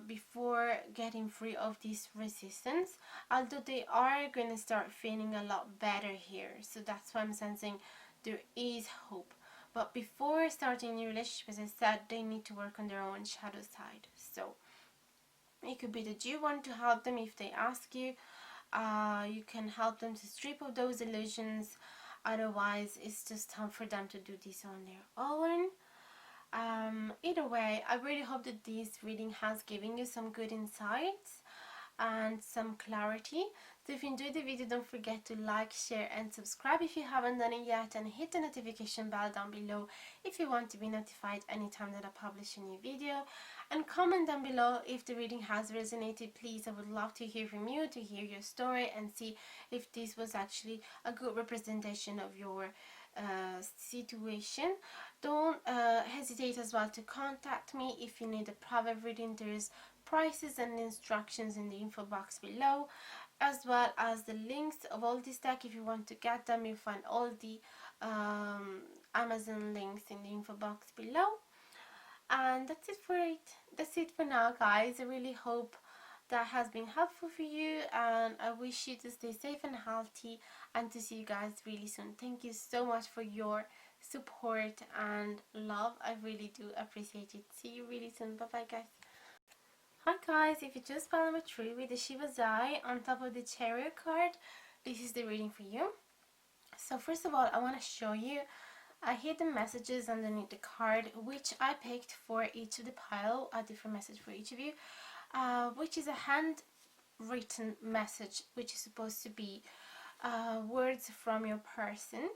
before getting free of this resistance, although they are going to start feeling a lot better here. So that's why I'm sensing there is hope. But before starting a new relationship, as I said, they need to work on their own shadow side. So it could be that you want to help them if they ask you. You can help them to strip of those illusions. Otherwise, it's just time for them to do this on their own. Either way, I really hope that this reading has given you some good insights and some clarity. So if you enjoyed the video, don't forget to like, share and subscribe if you haven't done it yet, and hit the notification bell down below if you want to be notified anytime that I publish a new video. And comment down below if the reading has resonated. Please, I would love to hear from you, to hear your story and see if this was actually a good representation of your situation. Don't hesitate as well to contact me if you need a private reading. There's prices and instructions in the info box below, as well as the links of all this deck. If you want to get them, you'll find all the Amazon links in the info box below. And that's it for now, guys. I really hope that has been helpful for you, and I wish you to stay safe and healthy, and to see you guys really soon. Thank you so much for your support and love. I really do appreciate it. See you really soon. Bye bye, guys. Hi guys, if you just fell number 3 with the Shiva's eye on top of the Chariot card, this is the reading for you. So first of all, I want to show you I hid the messages underneath the card, which I picked for each of the pile, a different message for each of you, which is a handwritten message, which is supposed to be words from your person.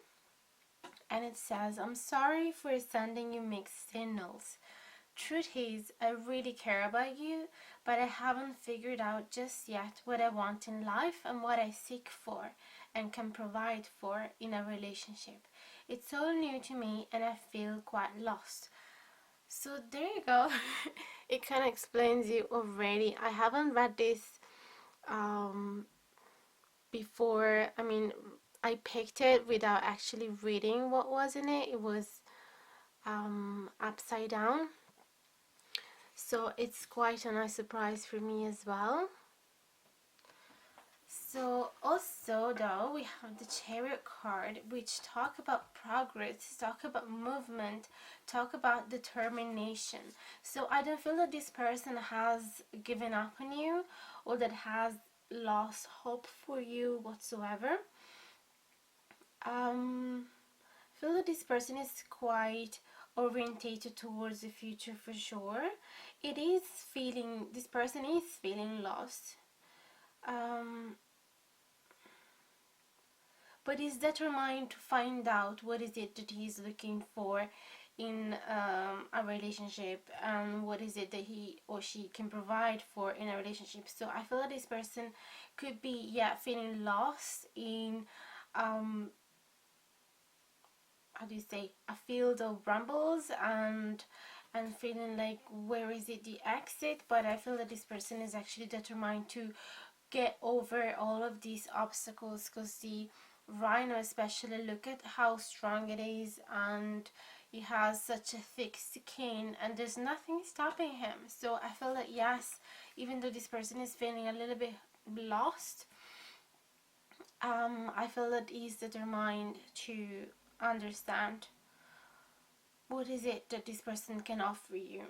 And it says, I'm sorry for sending you mixed signals. Truth is, I really care about you, but I haven't figured out just yet what I want in life and what I seek for and can provide for in a relationship. It's all new to me and I feel quite lost. So there you go. It kind of explains you already. I haven't read this before. I mean, I picked it without actually reading what was in it. It was upside down. So it's quite a nice surprise for me as well. So also though, we have the Chariot card, which talk about progress, talk about movement, talk about determination. So I don't feel that this person has given up on you or that has lost hope for you whatsoever. I feel that this person is quite orientated towards the future for sure. This person is feeling lost. But is determined to find out what is it that he's looking for in a relationship, and what is it that he or she can provide for in a relationship. So I feel that this person could be feeling lost in how do you say, a field of brambles, and feeling like where is it the exit. But I feel that this person is actually determined to get over all of these obstacles, because the Rhino especially, look at how strong it is, and he has such a thick skin and there's nothing stopping him. So I feel that yes, even though this person is feeling a little bit lost, I feel that he's determined to understand what is it that this person can offer you.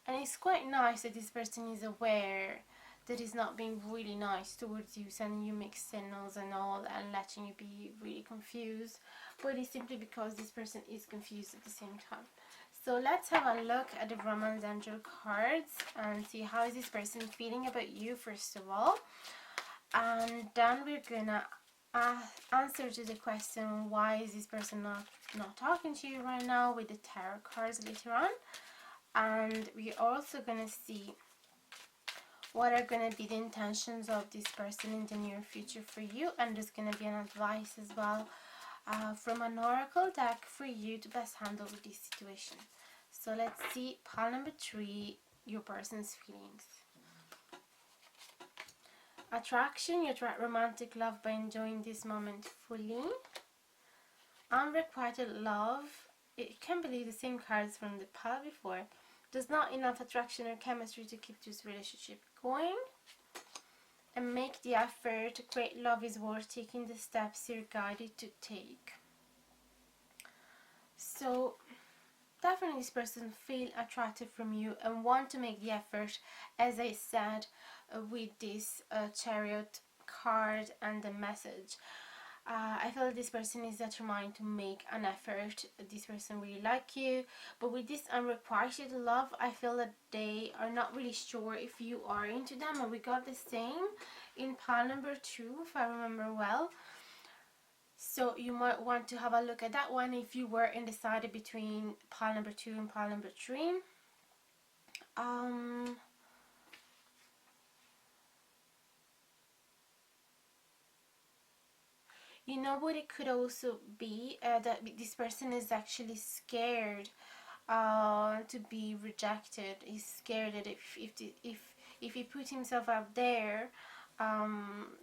And it's quite nice that this person is aware that he's not being really nice towards you, sending you mixed signals and all, and letting you be really confused. But it's simply because this person is confused at the same time. So let's have a look at the Romance Angel cards and see how is this person feeling about you first of all. And then we're gonna answer to the question, why is this person not talking to you right now, with the tarot cards later on. And we're also gonna see what are going to be the intentions of this person in the near future for you. And there's going to be an advice as well from an oracle deck for you to best handle this situation. So let's see, pile number 3, your person's feelings. Attraction, you attract romantic love by enjoying this moment fully. Unrequited love, it can be the same cards from the pile before. There's not enough attraction or chemistry to keep this relationship going. And make the effort. Great love is worth taking the steps you're guided to take. So definitely this person feel attracted from you and want to make the effort, as I said with this Chariot card and the message. I feel this person is determined to make an effort. This person really like you, but with this unrequited love, I feel that they are not really sure if you are into them. And we got the same in pile number 2, if I remember well. So you might want to have a look at that one if you were undecided between pile number 2 and pile number 3. You know what it could also be? That this person is actually scared to be rejected. He's scared that if he put himself out there, um,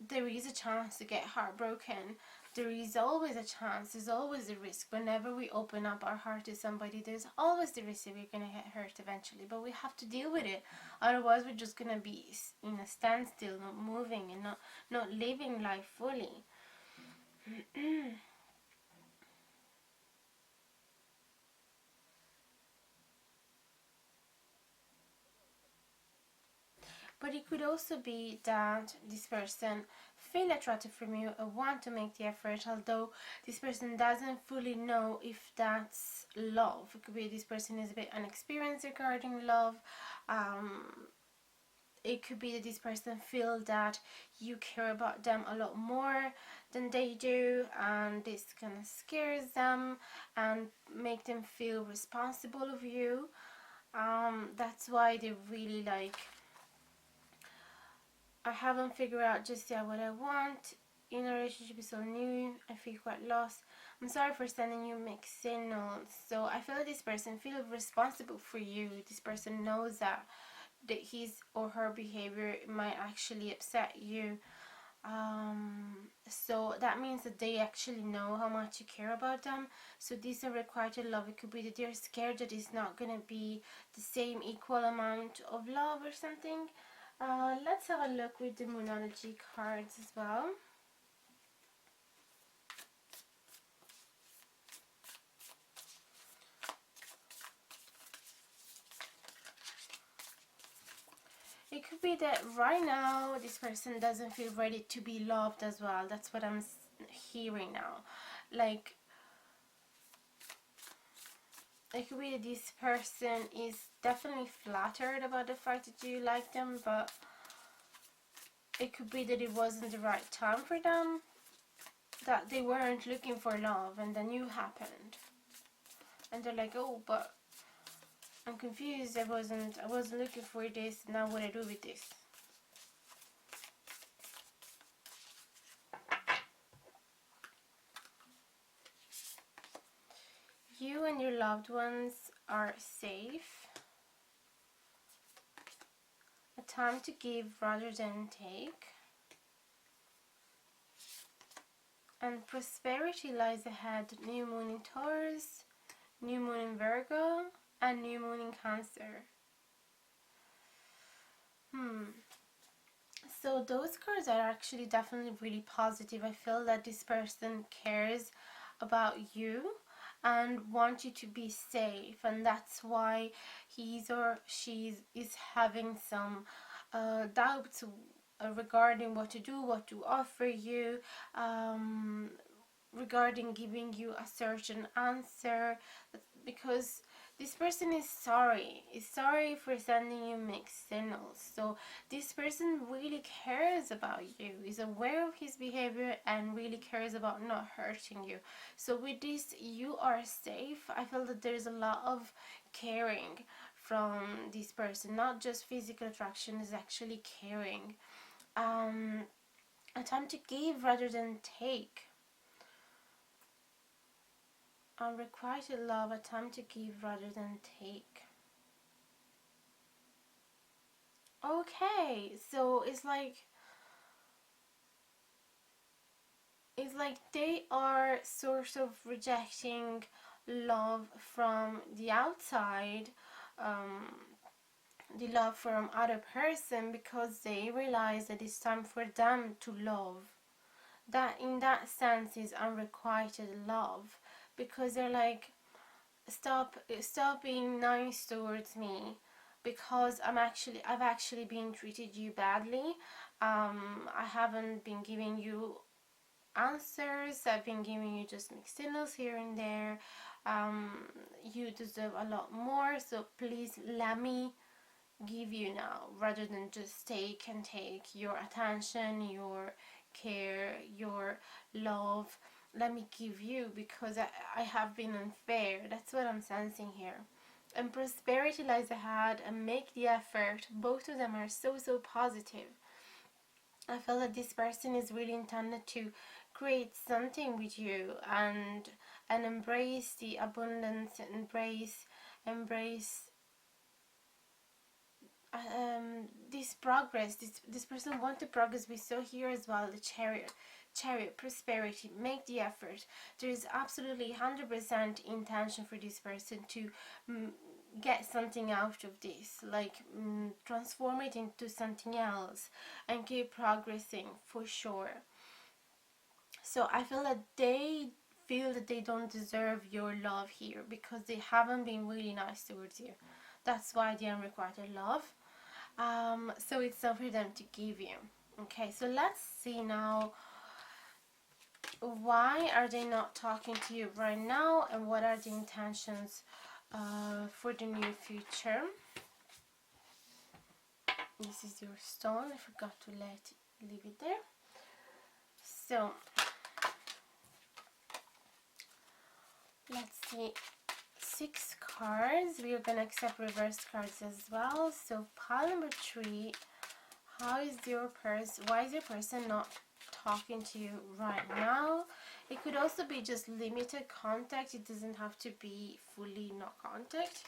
there is a chance to get heartbroken. There is always a chance. There's always a risk. Whenever we open up our heart to somebody, there's always the risk that we're gonna get hurt eventually. But we have to deal with it. Otherwise, we're just gonna be in a standstill, not moving, and not living life fully. But it could also be that this person feel attracted from you and want to make the effort, although this person doesn't fully know if that's love. It could be this person is a bit unexperienced regarding love. It could be that this person feels that you care about them a lot more than they do, and this kind of scares them and make them feel responsible of you. That's why they really like, I haven't figured out just yet what I want in a relationship. Is so new, I feel quite lost. I'm sorry for sending you mixed signals. So I feel like this person feels responsible for you. This person knows that his or her behavior might actually upset you. So that means that they actually know how much you care about them. So this unrequited love, it could be that they're scared that it's not gonna be the same equal amount of love or something. Let's have a look with the Moonology cards as well. It could be that right now this person doesn't feel ready to be loved as well. That's what I'm hearing now. Like, it could be that this person is definitely flattered about the fact that you like them, but it could be that it wasn't the right time for them, that they weren't looking for love, and then you happened. And they're like, oh, but I'm confused. I wasn't looking for this. Now what do I do with this? You and your loved ones are safe. A time to give rather than take. And prosperity lies ahead. New moon in Taurus, new moon in Virgo, and new moon in Cancer. So those cards are actually definitely really positive. I feel that this person cares about you and want you to be safe, and that's why he's or she is having some doubts regarding what to do, what to offer you, regarding giving you a certain answer, because this person is sorry for sending you mixed signals. So this person really cares about you, is aware of his behavior, and really cares about not hurting you. So with this, you are safe. I feel that there's a lot of caring from this person, not just physical attraction, is actually caring. A time to give rather than take. Unrequited love, a time to give rather than take. Okay, so it's like they are sort of rejecting love from the outside, the love from other person, because they realize that it's time for them to love. That in that sense is unrequited love, because they're like, stop being nice towards me, because I've actually been treated you badly. I haven't been giving you answers. I've been giving you just mixed signals here and there. You deserve a lot more, so please let me give you now, rather than just take and take your attention, your care, your love. Let me give you, because I have been unfair. That's what I'm sensing here. And prosperity lies ahead, and make the effort. Both of them are so positive. I feel that this person is really intended to create something with you, and embrace the abundance, embrace this progress. This person wants to progress. We saw here as well the chariot, prosperity. Make the effort. There is absolutely 100% intention for this person to get something out of this, like transform it into something else and keep progressing for sure. So I feel that they feel that they don't deserve your love here, because they haven't been really nice towards you. That's why the unrequited love. So it's time for them to give you. Okay, so let's see now, why are they not talking to you right now, and what are the intentions for the near future. This is your stone. I forgot to leave it there. So let's see, 6 cards. We are gonna accept reverse cards as well. So pile number 3. Why is your person not talking to you right now? It could also be just limited contact. It doesn't have to be fully no contact.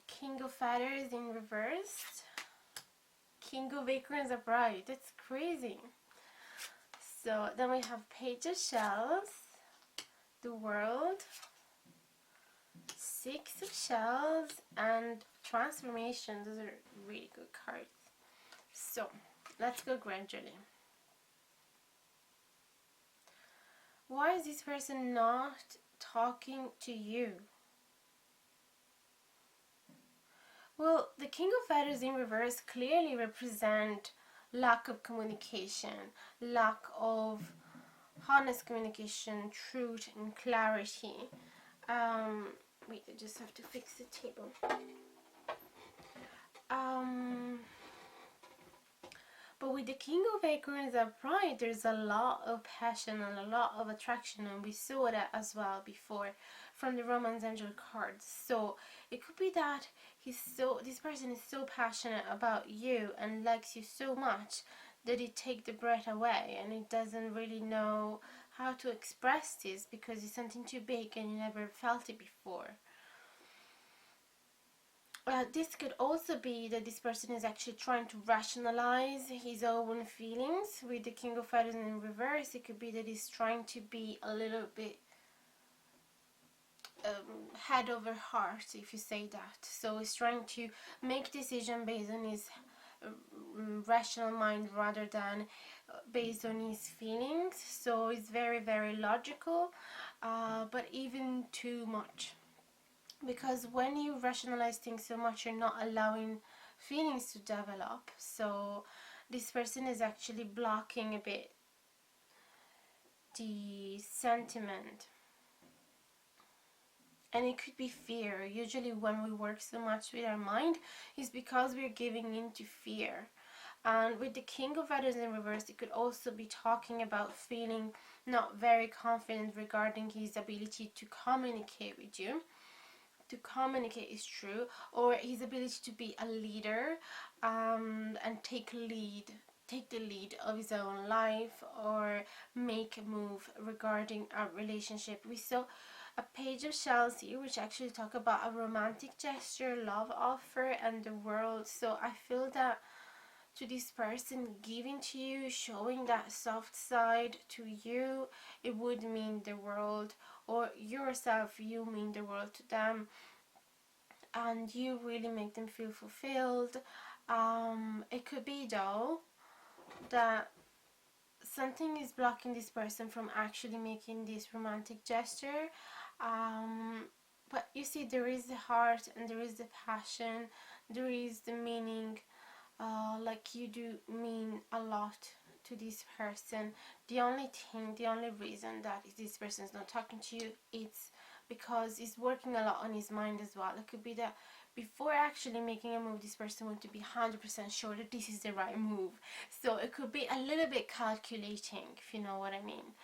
King of Feathers in reversed. King of Acorns upright. That's crazy. So then we have Page of Shells, the World, 6 of Shells, and Transformation. Those are really good cards. So let's go gradually. Why is this person not talking to you? Well, the King of Feathers in reverse clearly represent lack of communication, lack of honest communication, truth, and clarity. Wait, I just have to fix the table. But with the King of Acorns upright, there's a lot of passion and a lot of attraction, and we saw that as well before from the Romance Angel cards. So it could be that this person is so passionate about you and likes you so much that it takes the breath away, and it doesn't really know how to express this because it's something too big and you never felt it before. This could also be that this person is actually trying to rationalize his own feelings. With the King of Feathers in reverse, it could be that he's trying to be a little bit head over heart, if you say that. So he's trying to make decision based on his rational mind rather than based on his feelings. So it's very logical, but even too much. Because when you rationalize things so much, you're not allowing feelings to develop. So this person is actually blocking a bit the sentiment. And it could be fear. Usually when we work so much with our mind, it's because we're giving into fear. And with the King of Feathers in reverse, it could also be talking about feeling not very confident regarding his ability to communicate with you. To communicate is true, or his ability to be a leader and take the lead of his own life, or make a move regarding a relationship. We saw a Page of Shells here, which actually talk about a romantic gesture, love offer, and the world. So I feel that to this person giving to you, showing that soft side to you, it would mean the world, or yourself, you mean the world to them, and you really make them feel fulfilled. It could be though that something is blocking this person from actually making this romantic gesture. But you see, there is the heart and there is the passion, there is the meaning. Like, you do mean a lot to this person. The only reason that this person is not talking to you, it's because he's working a lot on his mind as well. It could be that before actually making a move, this person wants to be 100% sure that this is the right move. So it could be a little bit calculating, if you know what I mean.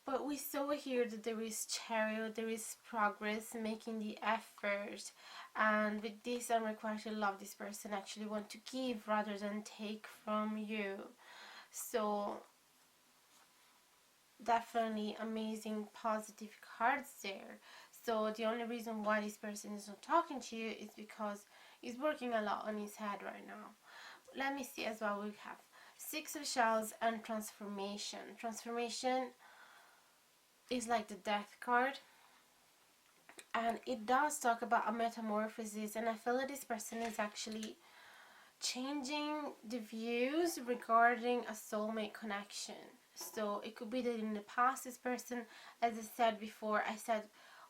But we saw here that there is Chariot, there is progress, making the effort. And with this unrequited love, this person actually want to give rather than take from you. So definitely amazing positive cards there. So the only reason why this person is not talking to you is because he's working a lot on his head right now. Let me see as well. We have Six of Shells and Transformation. Transformation is like the Death card, and it does talk about a metamorphosis, and I feel that this person is actually changing the views regarding a soulmate connection. So it could be that in the past, this person, as I said before, I said,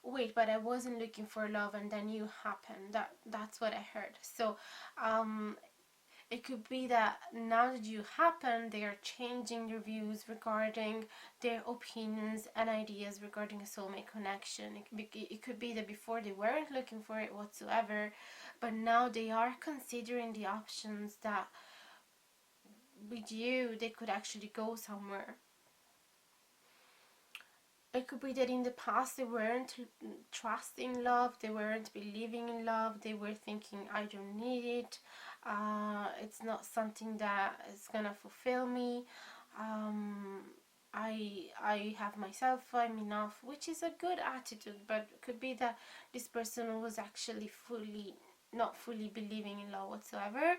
wait, but I wasn't looking for love and then you happened. That's what I heard. So it could be that now that you happen, they are changing their views regarding their opinions and ideas regarding a soulmate connection. It could be that before they weren't looking for it whatsoever, but now they are considering the options that with you they could actually go somewhere. It could be that in the past they weren't trusting love, they weren't believing in love, they were thinking, I don't need it, it's not something that is gonna fulfill me, I have myself, I'm enough, which is a good attitude. But it could be that this person was actually not fully believing in love whatsoever.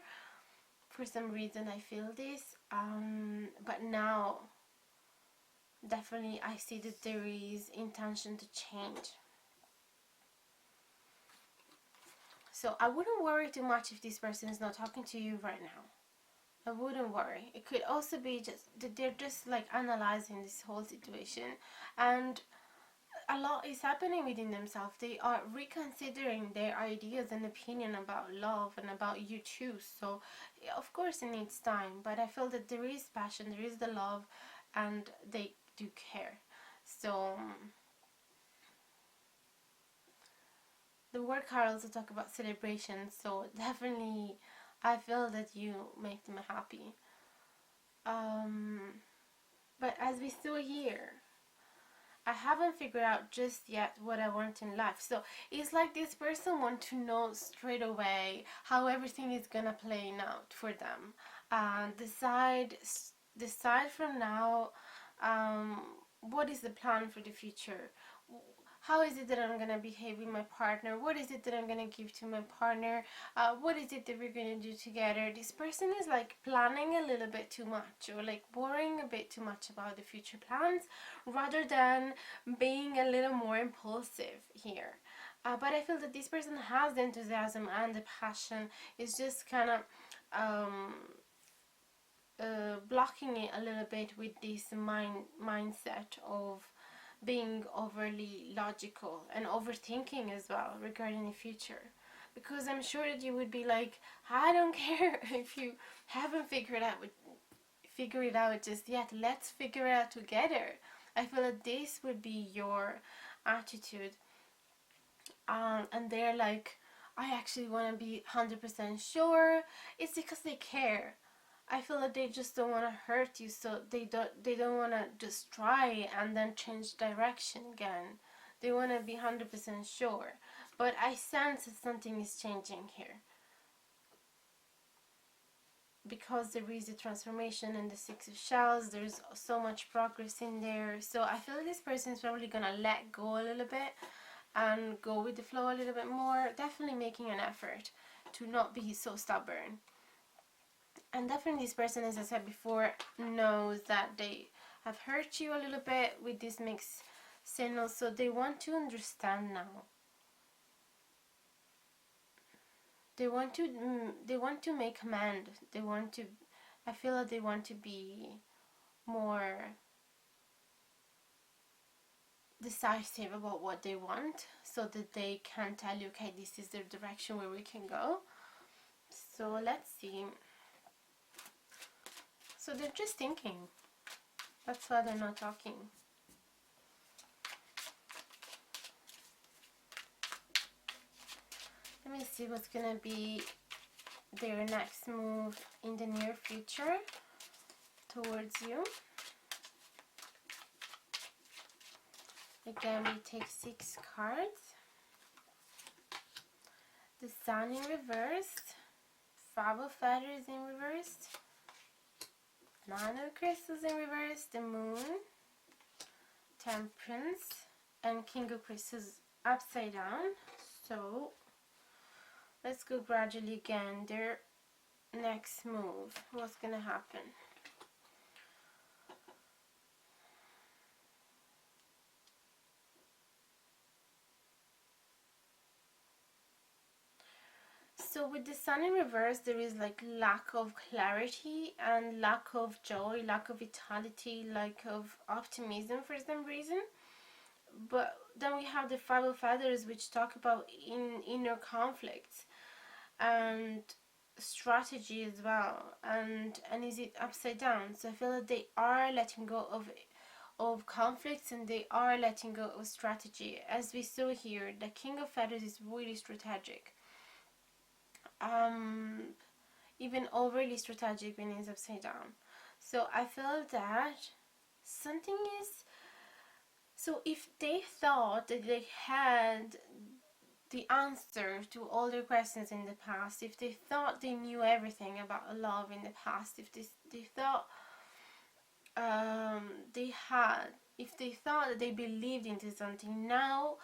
For some reason I feel this, but now definitely I see that there is intention to change. So I wouldn't worry too much if this person is not talking to you right now. I wouldn't worry. It could also be just that they're just like analyzing this whole situation, and a lot is happening within themselves. They are reconsidering their ideas and opinion about love and about you too. So of course it needs time, but I feel that there is passion, there is the love, and they do care. So the word card also talk about celebration, so definitely I feel that you make them happy. But as we saw here, I haven't figured out just yet what I want in life. So it's like this person wants to know straight away how everything is gonna play out for them. Decide from now, what is the plan for the future. How is it that I'm gonna behave with my partner? What is it that I'm gonna give to my partner? What is it that we're gonna do together? This person is like planning a little bit too much, or like worrying a bit too much about the future plans, rather than being a little more impulsive here. But I feel that this person has the enthusiasm and the passion. It's just kind of blocking it a little bit with this mindset of being overly logical and overthinking as well regarding the future. Because I'm sure that you would be like, I don't care if you haven't figured it out just yet. Let's figure it out together. I feel that this would be your attitude. And they're like, I actually want to be 100% sure. It's because they care. I feel that they just don't want to hurt you, so they don't want to just try and then change direction again. They want to be 100% sure. But I sense that something is changing here, because there is a transformation in the Six of Shells. There's so much progress in there. So I feel like this person is probably gonna let go a little bit and go with the flow a little bit more. Definitely making an effort to not be so stubborn. And definitely this person, as I said before, knows that they have hurt you a little bit with this mixed signals, so they want to understand now. They want to make amend. They want to I feel that they want to be more decisive about what they want, so that they can tell you, okay, this is the direction where we can go. So let's see. So they're just thinking. That's why they're not talking. Let me see what's gonna be their next move in the near future towards you. Again, we take 6 cards. The Sun in reversed, 5 of Feathers in reversed, 9 of Crystals in reversed, the Moon, Temperance, and King of Crystals upside down. So let's go gradually again. Their next move. What's gonna happen? So with the Sun in reverse, there is like lack of clarity and lack of joy, lack of vitality, lack of optimism for some reason. But then we have the 5 of Feathers, which talk about inner conflicts and strategy as well. And is it upside down? So I feel that they are letting go of conflicts, and they are letting go of strategy. As we saw here, the King of Feathers is really strategic. Even overly strategic when it's upside down. So I feel that something is... So if they thought that they had the answer to all their questions in the past, if they thought they knew everything about love in the past, if they thought if they thought that they believed into something, now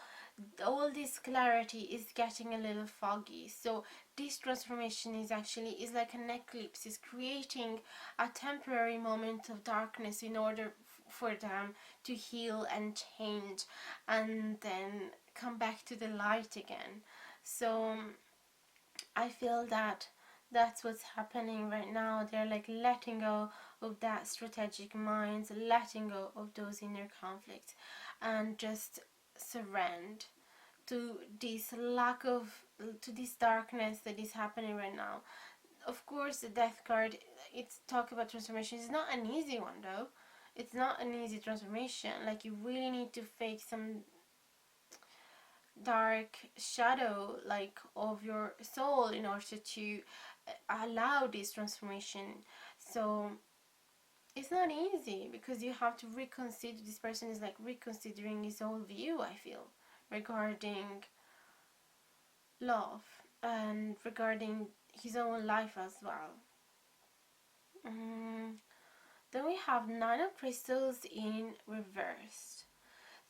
all this clarity is getting a little foggy. So this transformation is like an eclipse. It's creating a temporary moment of darkness in order for them to heal and change and then come back to the light again. So I feel that that's what's happening right now. They're like letting go of that strategic minds, letting go of those inner conflicts, and just surrender to this to this darkness that is happening right now. Of course, the Death card, it's talk about transformation. It's not an easy one though. It's not an easy transformation. Like, you really need to face some dark shadow like of your soul in order to allow this transformation. So it's not easy, because you have to reconsider. This person is like reconsidering his whole view, I feel, regarding love and regarding his own life as well. Then we have 9 of Crystals in reversed.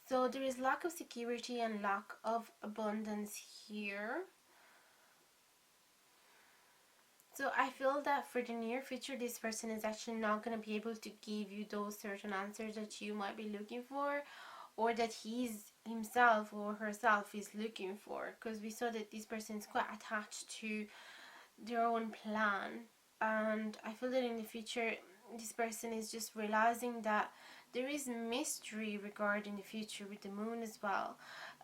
So there is lack of security and lack of abundance here. So I feel that for the near future, this person is actually not going to be able to give you those certain answers that you might be looking for, or that he's himself or herself is looking for, because we saw that this person is quite attached to their own plan. And I feel that in the future, this person is just realizing that there is mystery regarding the future with the moon as well,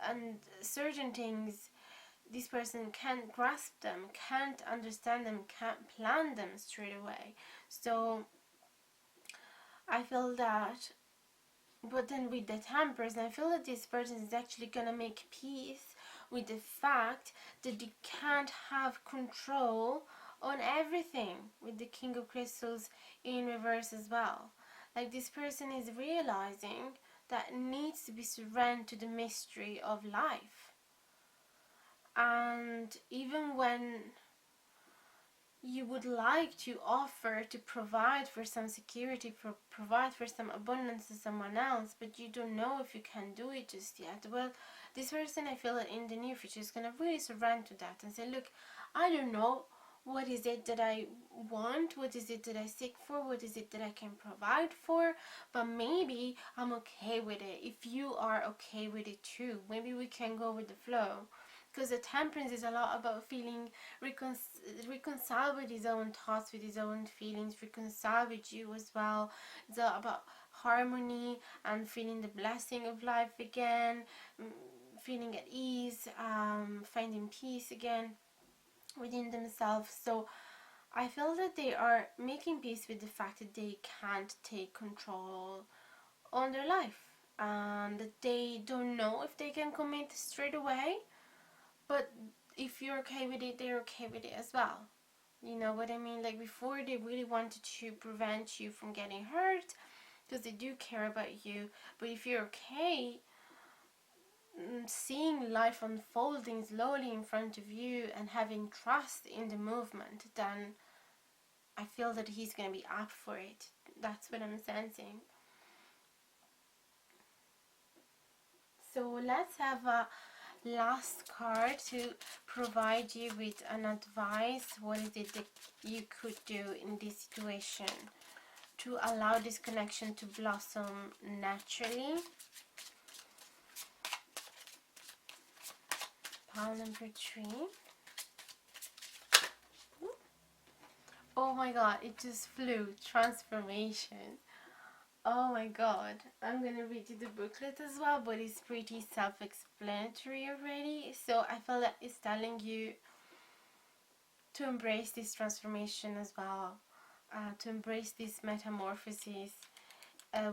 and certain things this person can't grasp them, can't understand them, can't plan them straight away. So I feel that, but then with the Temperance, I feel that this person is actually gonna make peace with the fact that they can't have control on everything, with the King of Crystals in reverse as well. Like, this person is realizing that it needs to be surrendered to the mystery of life. And even when you would like to offer to provide for some security, provide for some abundance to someone else, but you don't know if you can do it just yet, well, this person, I feel that in the near future, is going to really surrender to that and say, look, I don't know what is it that I want, what is it that I seek for, what is it that I can provide for, but maybe I'm okay with it if you are okay with it too. Maybe we can go with the flow. because the Temperance is a lot about feeling reconciled with his own thoughts, with his own feelings, reconcile with you as well. It's about harmony and feeling the blessing of life again, feeling at ease, finding peace again within themselves. So I feel that they are making peace with the fact that they can't take control on their life, and that they don't know if they can commit straight away, but if you're okay with it, they're okay with it as well. You know what I mean? Like before, they really wanted to prevent you from getting hurt because they do care about you, but if you're okay seeing life unfolding slowly in front of you and having trust in the movement, then I feel that he's going to be up for it. That's what I'm sensing. So let's have a last card to provide you with an advice. What is it that you could do in this situation to allow this connection to blossom naturally? Pile number 3. Oh my god, it just flew. Transformation. Oh my god. I'm gonna read you the booklet as well, but it's pretty self-explanatory already. So I feel that it's telling you to embrace this transformation as well. To embrace this metamorphosis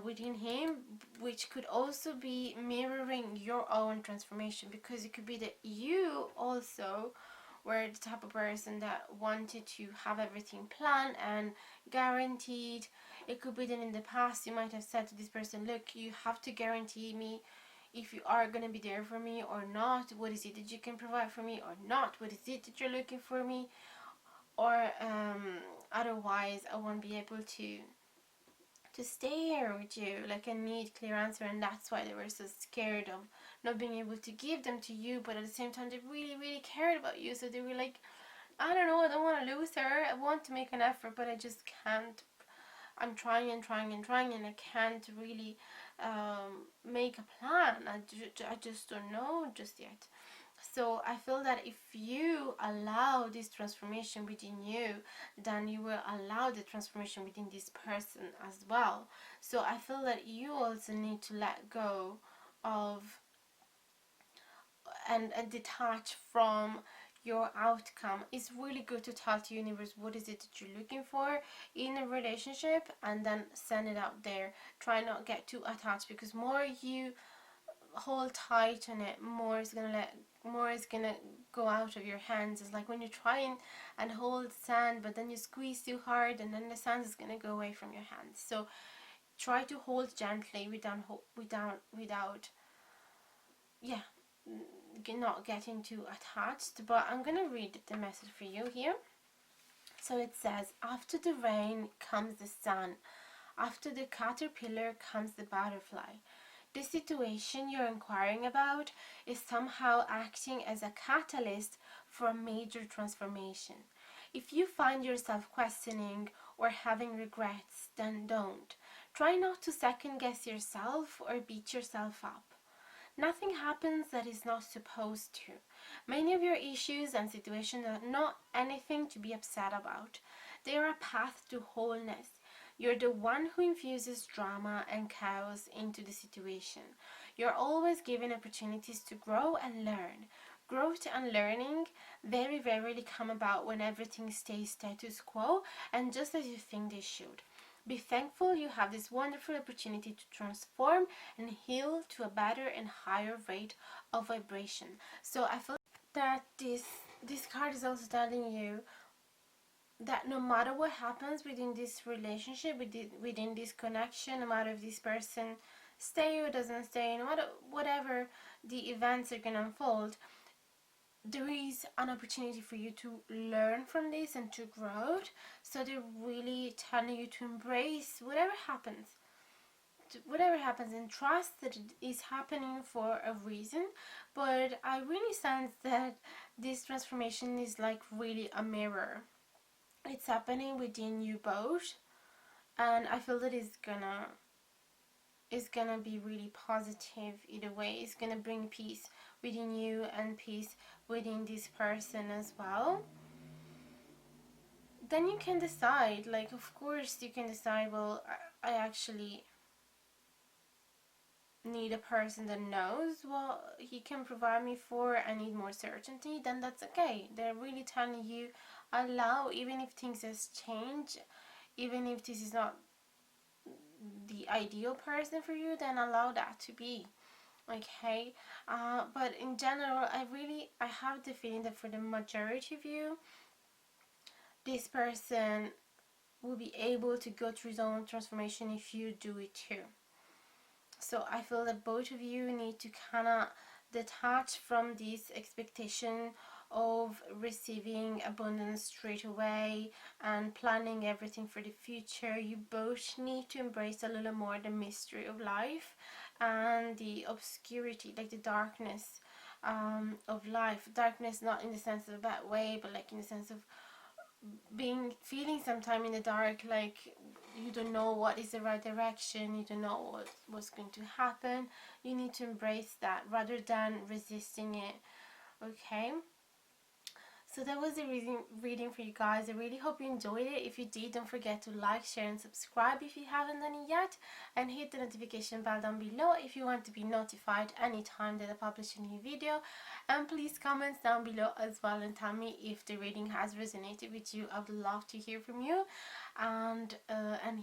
within him, which could also be mirroring your own transformation, because it could be that you also were the type of person that wanted to have everything planned and guaranteed. It could be that in the past you might have said to this person, look, you have to guarantee me if you are going to be there for me or not. What is it that you can provide for me or not? What is it that you're looking for me? Or otherwise I won't be able to stay here with you. Like, I need clear answer, and that's why they were so scared of not being able to give them to you, but at the same time they really cared about you. So they were like, I don't know, I don't want to lose her, I want to make an effort, but I just can't. I'm trying and I can't really make a plan. I just don't know just yet. So I feel that if you allow this transformation within you, then you will allow the transformation within this person as well. So I feel that you also need to let go of and detach from your outcome. It's really good to tell the universe what is it that you're looking for in a relationship, and then send it out there. Try not get too attached, because more you hold tight on it, more is gonna go out of your hands. It's like when you're trying and hold sand, but then you squeeze too hard, and then the sand is gonna go away from your hands. So try to hold gently without not getting too attached. But I'm gonna read the message for you here. So it says, after the rain comes the sun, after the caterpillar comes the butterfly. The situation you're inquiring about is somehow acting as a catalyst for a major transformation. If you find yourself questioning or having regrets, then don't. Try not to second guess yourself or beat yourself up. Nothing happens that is not supposed to. Many of your issues and situations are not anything to be upset about. They are a path to wholeness. You're the one who infuses drama and chaos into the situation. You're always given opportunities to grow and learn. Growth and learning very rarely come about when everything stays status quo and just as you think they should. Be thankful you have this wonderful opportunity to transform and heal to a better and higher rate of vibration. So I feel that this card is also telling you that no matter what happens within this relationship, within this connection, no matter if this person stay or doesn't stay, no matter whatever the events are gonna unfold, there is an opportunity for you to learn from this and to grow. So they're really telling you to embrace whatever happens, and trust that it is happening for a reason. But I really sense that this transformation is like really a mirror. It's happening within you both, and I feel that it's gonna is gonna be really positive either way. It's gonna bring peace within you and peace within this person as well. Then you can decide, like, of course you can decide, well, I actually need a person that knows what he can provide me for. I need more certainty. Then that's okay. They're really telling you, allow, even if things has changed, even if this is not the ideal person for you, then allow that to be. Okay. But in general, I have the feeling that for the majority of you, this person will be able to go through his own transformation if you do it too. So I feel that both of you need to kind of detach from this expectation of receiving abundance straight away and planning everything for the future. You both need to embrace a little more the mystery of life and the obscurity, like the darkness of life. Darkness not in the sense of a bad way, but like in the sense of feeling sometime in the dark, like you don't know what is the right direction, you don't know what's going to happen. You need to embrace that rather than resisting it. Okay, so that was the reading for you guys. I really hope you enjoyed it. If you did, don't forget to like, share and subscribe if you haven't done it yet, and hit the notification bell down below if you want to be notified anytime that I publish a new video. And please comment down below as well and tell me if the reading has resonated with you. I would love to hear from you and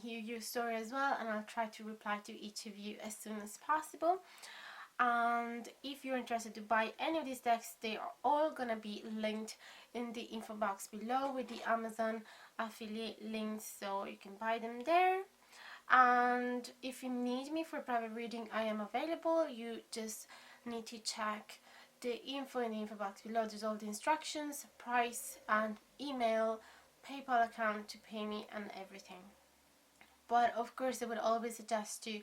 hear your story as well, and I'll try to reply to each of you as soon as possible. And if you're interested to buy any of these decks, they are all gonna be linked in the info box below with the Amazon affiliate links, so you can buy them there. And if you need me for private reading, I am available. You just need to check the info in the info box below. There's all the instructions, price and email, PayPal account to pay me and everything. But of course I would always suggest to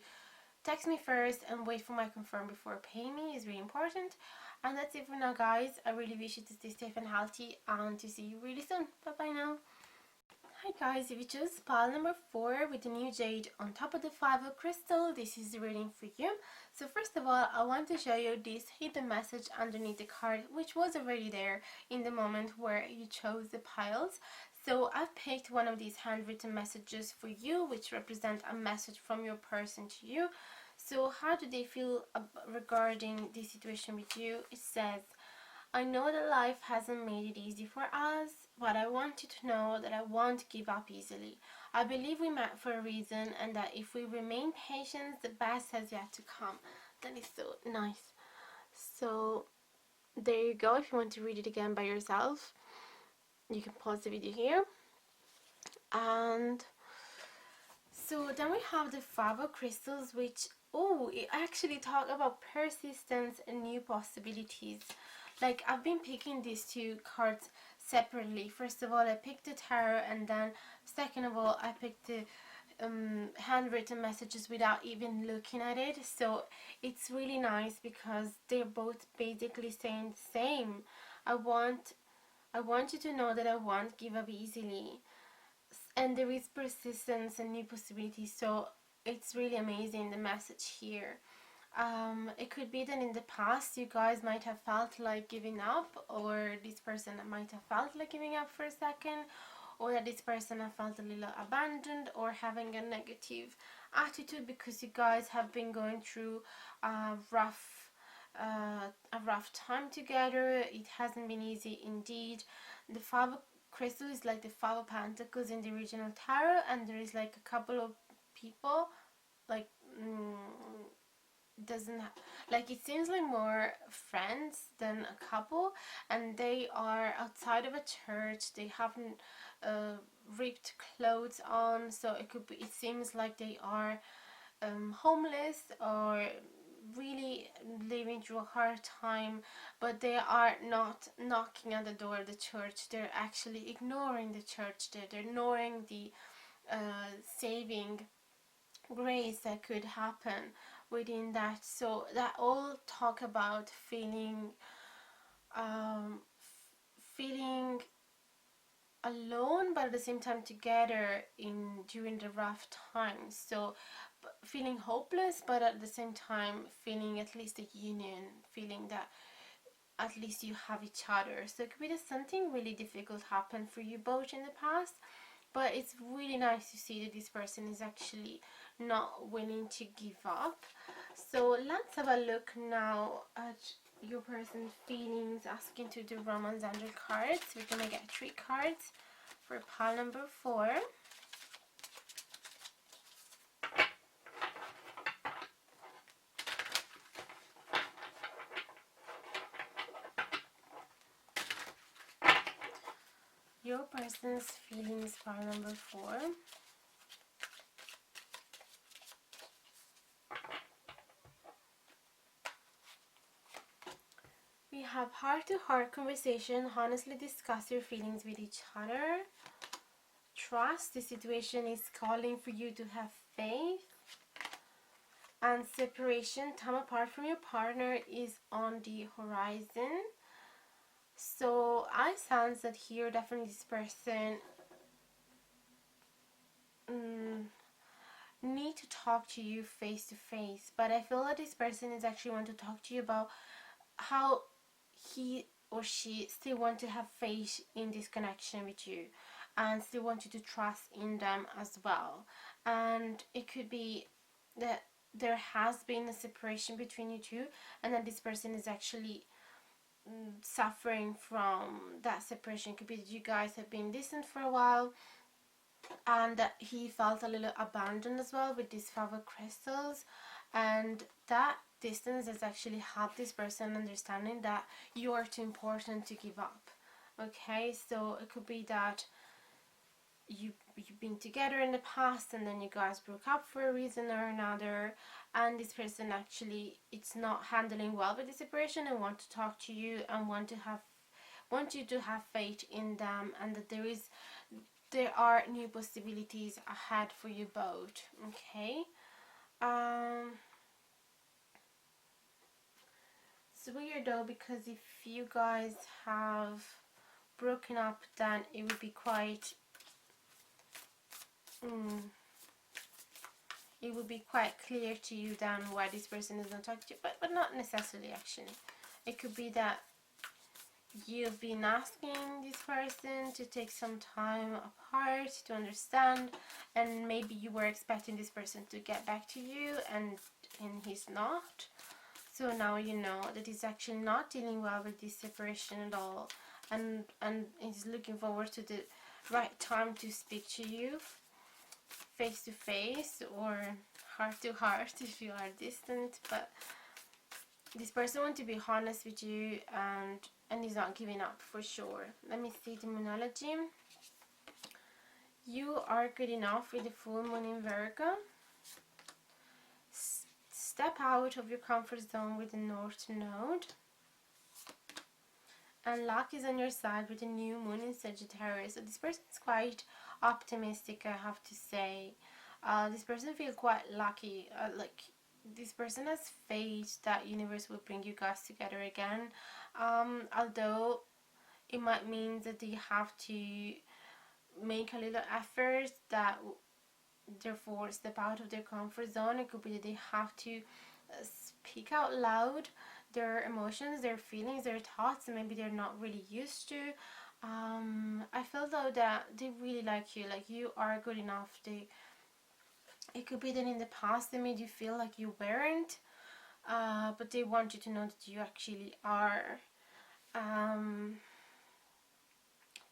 text me first and wait for my confirm before paying me. Is really important. And that's it for now, guys. I really wish you to stay safe and healthy and to see you really soon. Bye bye now. Hi guys, if you chose pile number 4 with the new Jade on top of the 5 crystal, this is the reading for you. So first of all, I want to show you this hidden message underneath the card, which was already there in the moment where you chose the piles. So I've picked one of these handwritten messages for you, which represent a message from your person to you. So how do they feel regarding this situation with you? It says, I know that life hasn't made it easy for us, but I want you to know that I won't give up easily. I believe we met for a reason, and that if we remain patient, the best has yet to come. That is so nice. So there you go. If you want to read it again by yourself, you can pause the video here. And so then we have the 5 of crystals, which, oh, it actually talk about persistence and new possibilities. Like, I've been picking these two cards separately. First of all, I picked the tarot, and then second of all, I picked the handwritten messages without even looking at it. So it's really nice because they're both basically saying the same. I want you to know that I won't give up easily, and there is persistence and new possibilities. So it's really amazing, the message here. It could be that in the past you guys might have felt like giving up, or this person might have felt like giving up for a second, or that this person have felt a little abandoned or having a negative attitude because you guys have been going through a rough time together. It hasn't been easy indeed. The 5 of crystal is like the 5 of pentacles in the original tarot, and there is like a couple of people, like like it seems like more friends than a couple, and they are outside of a church. They haven't ripped clothes on, so it seems like they are homeless or really living through a hard time, but they are not knocking at the door of the church. They're actually ignoring the church. They're ignoring the saving grace that could happen within that. So that all talk about feeling alone, but at the same time together during the rough times. So feeling hopeless, but at the same time feeling at least a union, feeling that at least you have each other. So it could be that something really difficult happened for you both in the past, but it's really nice to see that this person is actually not willing to give up. So let's have a look now at your person's feelings, asking to the Romance Angel cards. We're gonna get 3 cards for pile number 4. Your person's feelings, pile number 4. We have heart-to-heart conversation. Honestly discuss your feelings with each other. Trust. The situation is calling for you to have faith. And separation. Time apart from your partner is on the horizon. So I sense that here definitely this person need to talk to you face to face, but I feel that this person is actually want to talk to you about how he or she still want to have faith in this connection with you and still want you to trust in them as well. And it could be that there has been a separation between you two, and that this person is actually suffering from that separation. It could be that you guys have been distant for a while, and that he felt a little abandoned as well with these 5 crystals, and that distance has actually helped this person understanding that you are too important to give up. Okay, so it could be that you've been together in the past and then you guys broke up for a reason or another, and this person actually it's not handling well with the separation and want to talk to you and want you to have faith in them, and that there are new possibilities ahead for you both. Okay, it's weird though, because if you guys have broken up, then it would be quite it would be quite clear to you then why this person is not talking to you, but not necessarily actually. It could be that you've been asking this person to take some time apart to understand, and maybe you were expecting this person to get back to you and he's not. So now you know that he's actually not dealing well with this separation at all, and he's looking forward to the right time to speak to you face to face or heart to heart if you are distant. But this person wants to be honest with you, and he's not giving up for sure. Let me see the Moonology. You are good enough with the full moon in Virgo. Step out of your comfort zone with the North Node. And luck is on your side with the new moon in Sagittarius. So this person is quite optimistic, I have to say. This person feels quite lucky. Like this person has faith that universe will bring you guys together again. Although it might mean that they have to make a little effort, that therefore step out of their comfort zone. It could be that they have to speak out loud their emotions, their feelings, their thoughts, and maybe they're not really used to. I feel though that they really like you are good enough. It could be that in the past they made you feel like you weren't, but they want you to know that you actually are.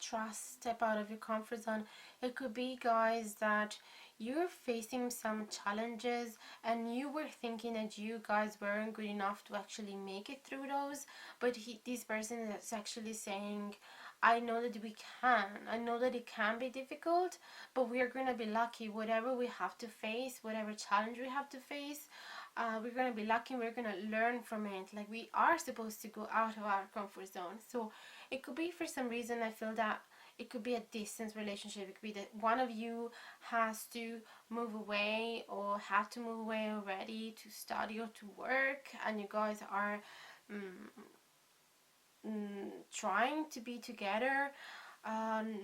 Trust, step out of your comfort zone. It could be, guys, that you're facing some challenges and you were thinking that you guys weren't good enough to actually make it through those, but this person is actually saying, I know that we can. I know that it can be difficult, but we are going to be lucky. Whatever we have to face, whatever challenge we have to face, we're going to be lucky. We're going to learn from it. Like, we are supposed to go out of our comfort zone. So it could be, for some reason, I feel that it could be a distance relationship. It could be that one of you has to move away or have to move away already to study or to work, and you guys are trying to be together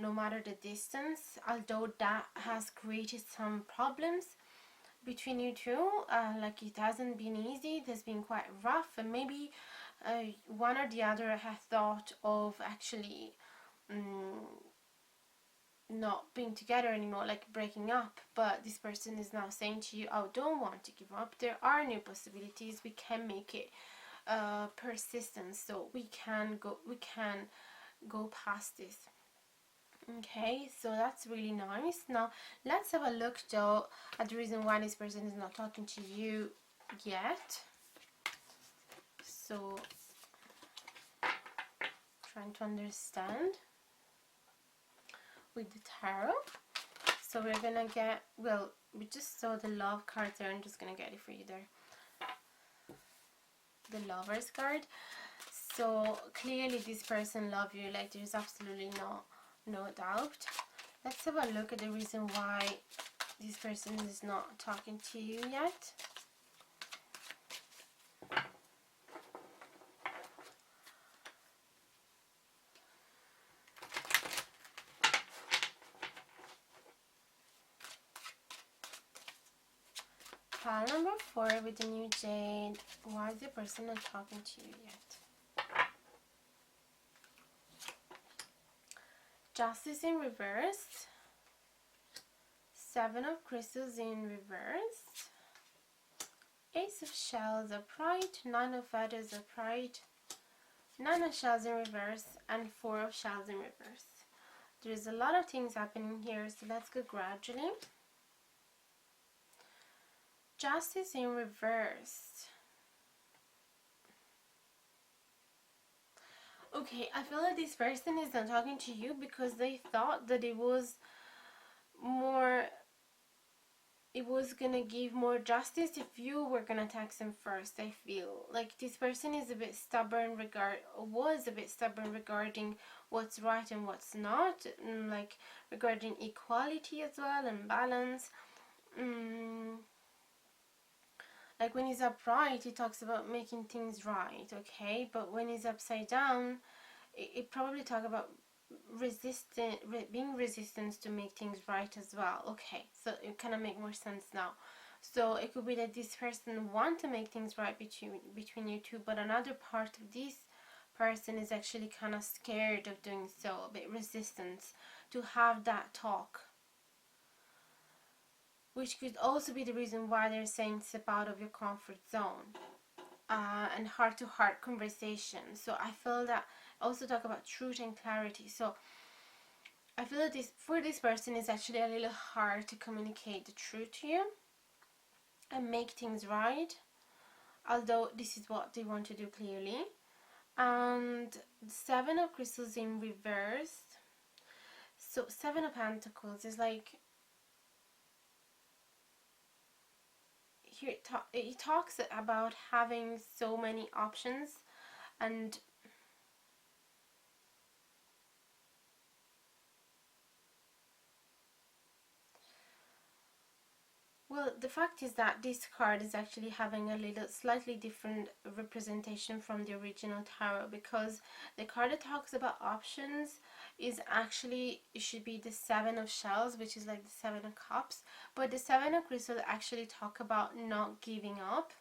no matter the distance, although that has created some problems. between you two, like it hasn't been easy. It has been quite rough, and maybe one or the other has thought of actually not being together anymore, like breaking up, but this person is now saying to you, oh, don't want to give up, there are new possibilities, we can make it persistent, so we can go past this. Okay, so that's really nice. Now let's have a look though at the reason why this person is not talking to you yet. So trying to understand with the tarot. So we're gonna get, well, we just saw the love card there. I'm just gonna get it for you there. The Lover's card. So clearly this person loves you, like there's absolutely no doubt. Let's have a look at the reason why this person is not talking to you yet. Pile number 4 with the new Jade. Why is the person not talking to you yet? Justice in reverse. 7 of crystals in reverse. Ace of shells upright. 9 of feathers upright. 9 of shells in reverse. And 4 of shells in reverse. There's a lot of things happening here, so let's go gradually. Justice in reverse. Okay, I feel like this person is not talking to you because they thought that it was gonna give more justice if you were gonna text them first. I feel like this person is a bit stubborn was a bit stubborn regarding what's right and what's not, like regarding equality as well and balance. Like when he's upright, he talks about making things right, okay? But when he's upside down, it probably talk about being resistant to make things right as well. Okay, so it kind of make more sense now. So it could be that this person want to make things right between you two, but another part of this person is actually kind of scared of doing so, a bit resistant to have that talk. Which could also be the reason why they're saying step out of your comfort zone and heart-to-heart conversation. So I feel that also talk about truth and clarity. So I feel that for this person is actually a little hard to communicate the truth to you and make things right, although this is what they want to do clearly. And 7 of crystals in reverse. So 7 of pentacles is like, here it talks about having so many options, and well, the fact is that this card is actually having a little slightly different representation from the original tarot, because the card that talks about options is actually, it should be the 7 of shells, which is like the 7 of cups, but the 7 of crystals actually talk about not giving up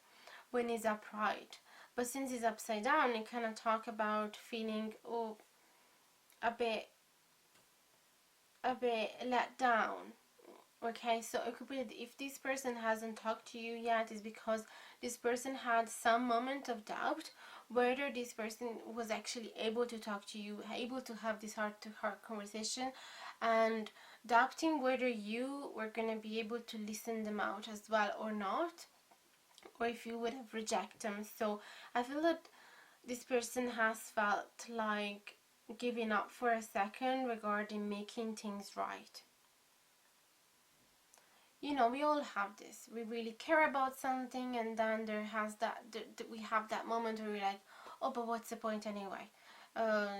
when it's upright. But since it's upside down, it kind of talk about feeling a bit let down. Okay, so it could be that if this person hasn't talked to you yet, is because this person had some moment of doubt whether this person was actually able to talk to you, able to have this heart-to-heart conversation, and doubting whether you were going to be able to listen them out as well or not, or if you would have rejected them. So I feel that this person has felt like giving up for a second regarding making things right. You know, we all have this. We really care about something, and then there has we have that moment where we're like, oh, but what's the point anyway?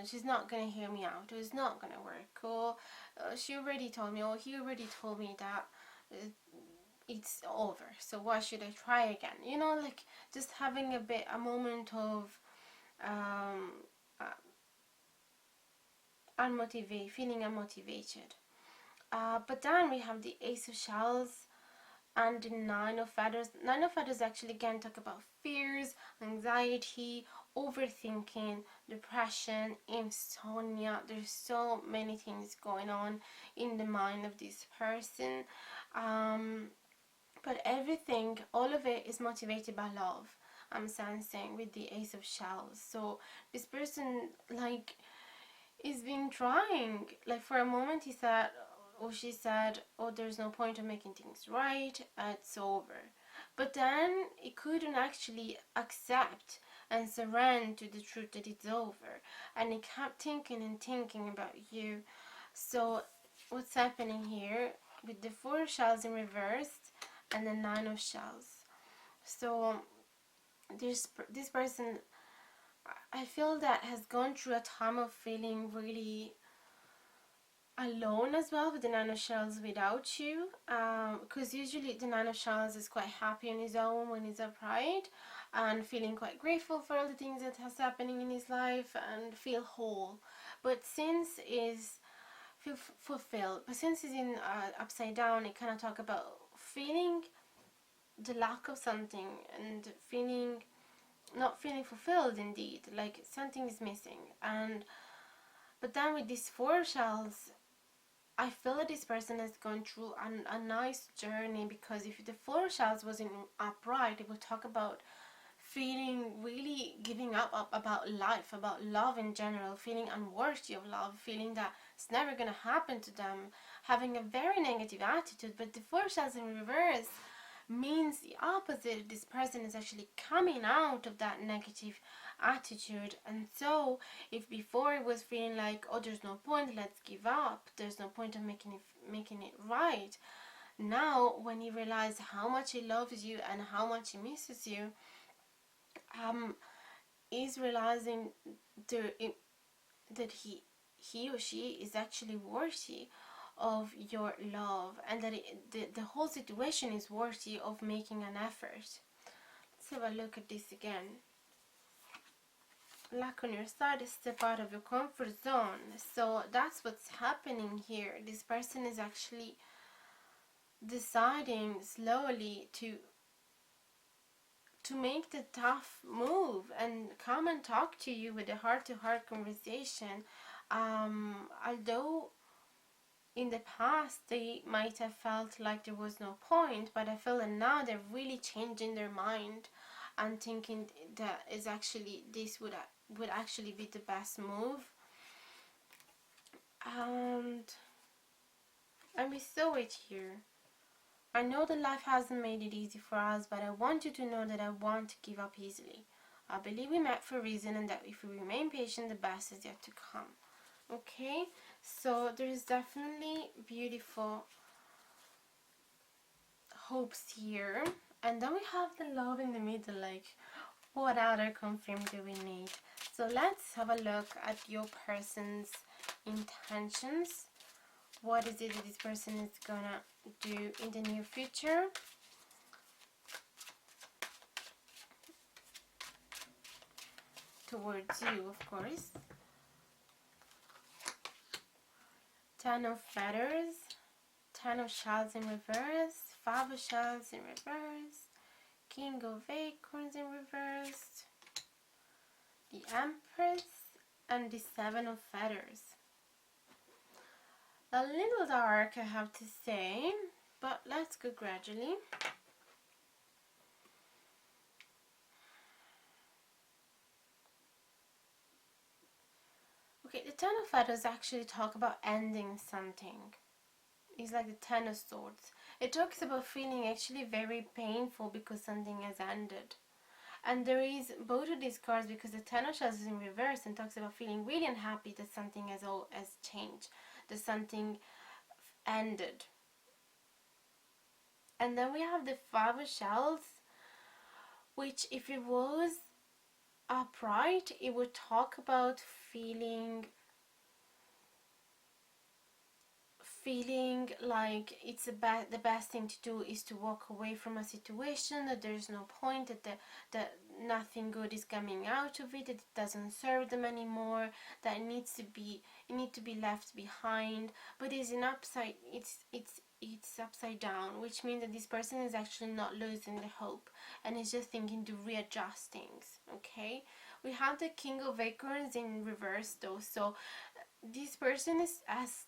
She's not gonna hear me out. It's not gonna work. Or she already told me, or he already told me that it's over. So why should I try again? You know, like just having a moment of feeling unmotivated. But then we have the Ace of Shells and the Nine of Feathers. Nine of Feathers actually can talk about fears, anxiety, overthinking, depression, insomnia. There's so many things going on in the mind of this person. But everything, all of it is motivated by love. I'm sensing with the Ace of Shells. So this person, like, is been trying. Like, for a moment he said, or she said, oh, there's no point of making things right, it's over. But then it couldn't actually accept and surrender to the truth that it's over, and it kept thinking and thinking about you. So what's happening here with the Four of Shells in reverse and the Nine of Shells? So this person, I feel that, has gone through a time of feeling really alone as well with the Nine of Shells without you, because usually the Nine of Shells is quite happy on his own when he's upright and feeling quite grateful for all the things that has happening in his life and feel whole. But since is feel fulfilled, but since he's in upside down, it kind of talk about feeling the lack of something and feeling not feeling fulfilled, indeed, like something is missing. And but then with these Four Shells, I feel that this person has gone through a nice journey, because if the Four Shells wasn't upright, it would talk about feeling really giving up about life, about love in general, feeling unworthy of love, feeling that it's never going to happen to them, having a very negative attitude. But the Four Shells in reverse means the opposite. This person is actually coming out of that negative attitude. And so if before it was feeling like, oh, there's no point, let's give up, there's no point of making it right, now when he realized how much he loves you and how much he misses you, is realizing that he or she is actually worthy of your love, and that the whole situation is worthy of making an effort. Let's have a look at this again. Luck on your side is step out of your comfort zone. So that's what's happening here. This person is actually deciding slowly to make the tough move and come and talk to you with a heart-to-heart conversation. Although in the past they might have felt like there was no point, but I feel that now they're really changing their mind and thinking that is actually this would actually be the best move. And we saw it here. I know that life hasn't made it easy for us, but I want you to know that I won't give up easily. I believe we met for a reason, and that if we remain patient, the best is yet to come. Okay, so there is definitely beautiful hopes here. And then we have the love in the middle. Like, what other confirm do we need? So let's have a look at your person's intentions. What is it that this person is gonna do in the near future? Towards you, of course. Ten of Feathers, Ten of Shells in reverse, Five of Shells in reverse, King of Acorns in reverse, the Empress, and the Seven of Feathers. A little dark, I have to say, but let's go gradually. Okay, the Ten of Feathers actually talk about ending something. It's like the Ten of Swords. It talks about feeling actually very painful because something has ended. And there is both of these cards, because the Ten of Shells is in reverse and talks about feeling really unhappy that something has changed, that something ended. And then we have the Five of Shells, which if it was upright, it would talk about feeling like it's the best thing to do is to walk away from a situation, that there's no point, that nothing good is coming out of it, that it doesn't serve them anymore, that it need to be left behind. But it's an upside, it's it's upside down, which means that this person is actually not losing the hope and is just thinking to readjust things. Okay, we have the King of Acorns in reverse though, so this person has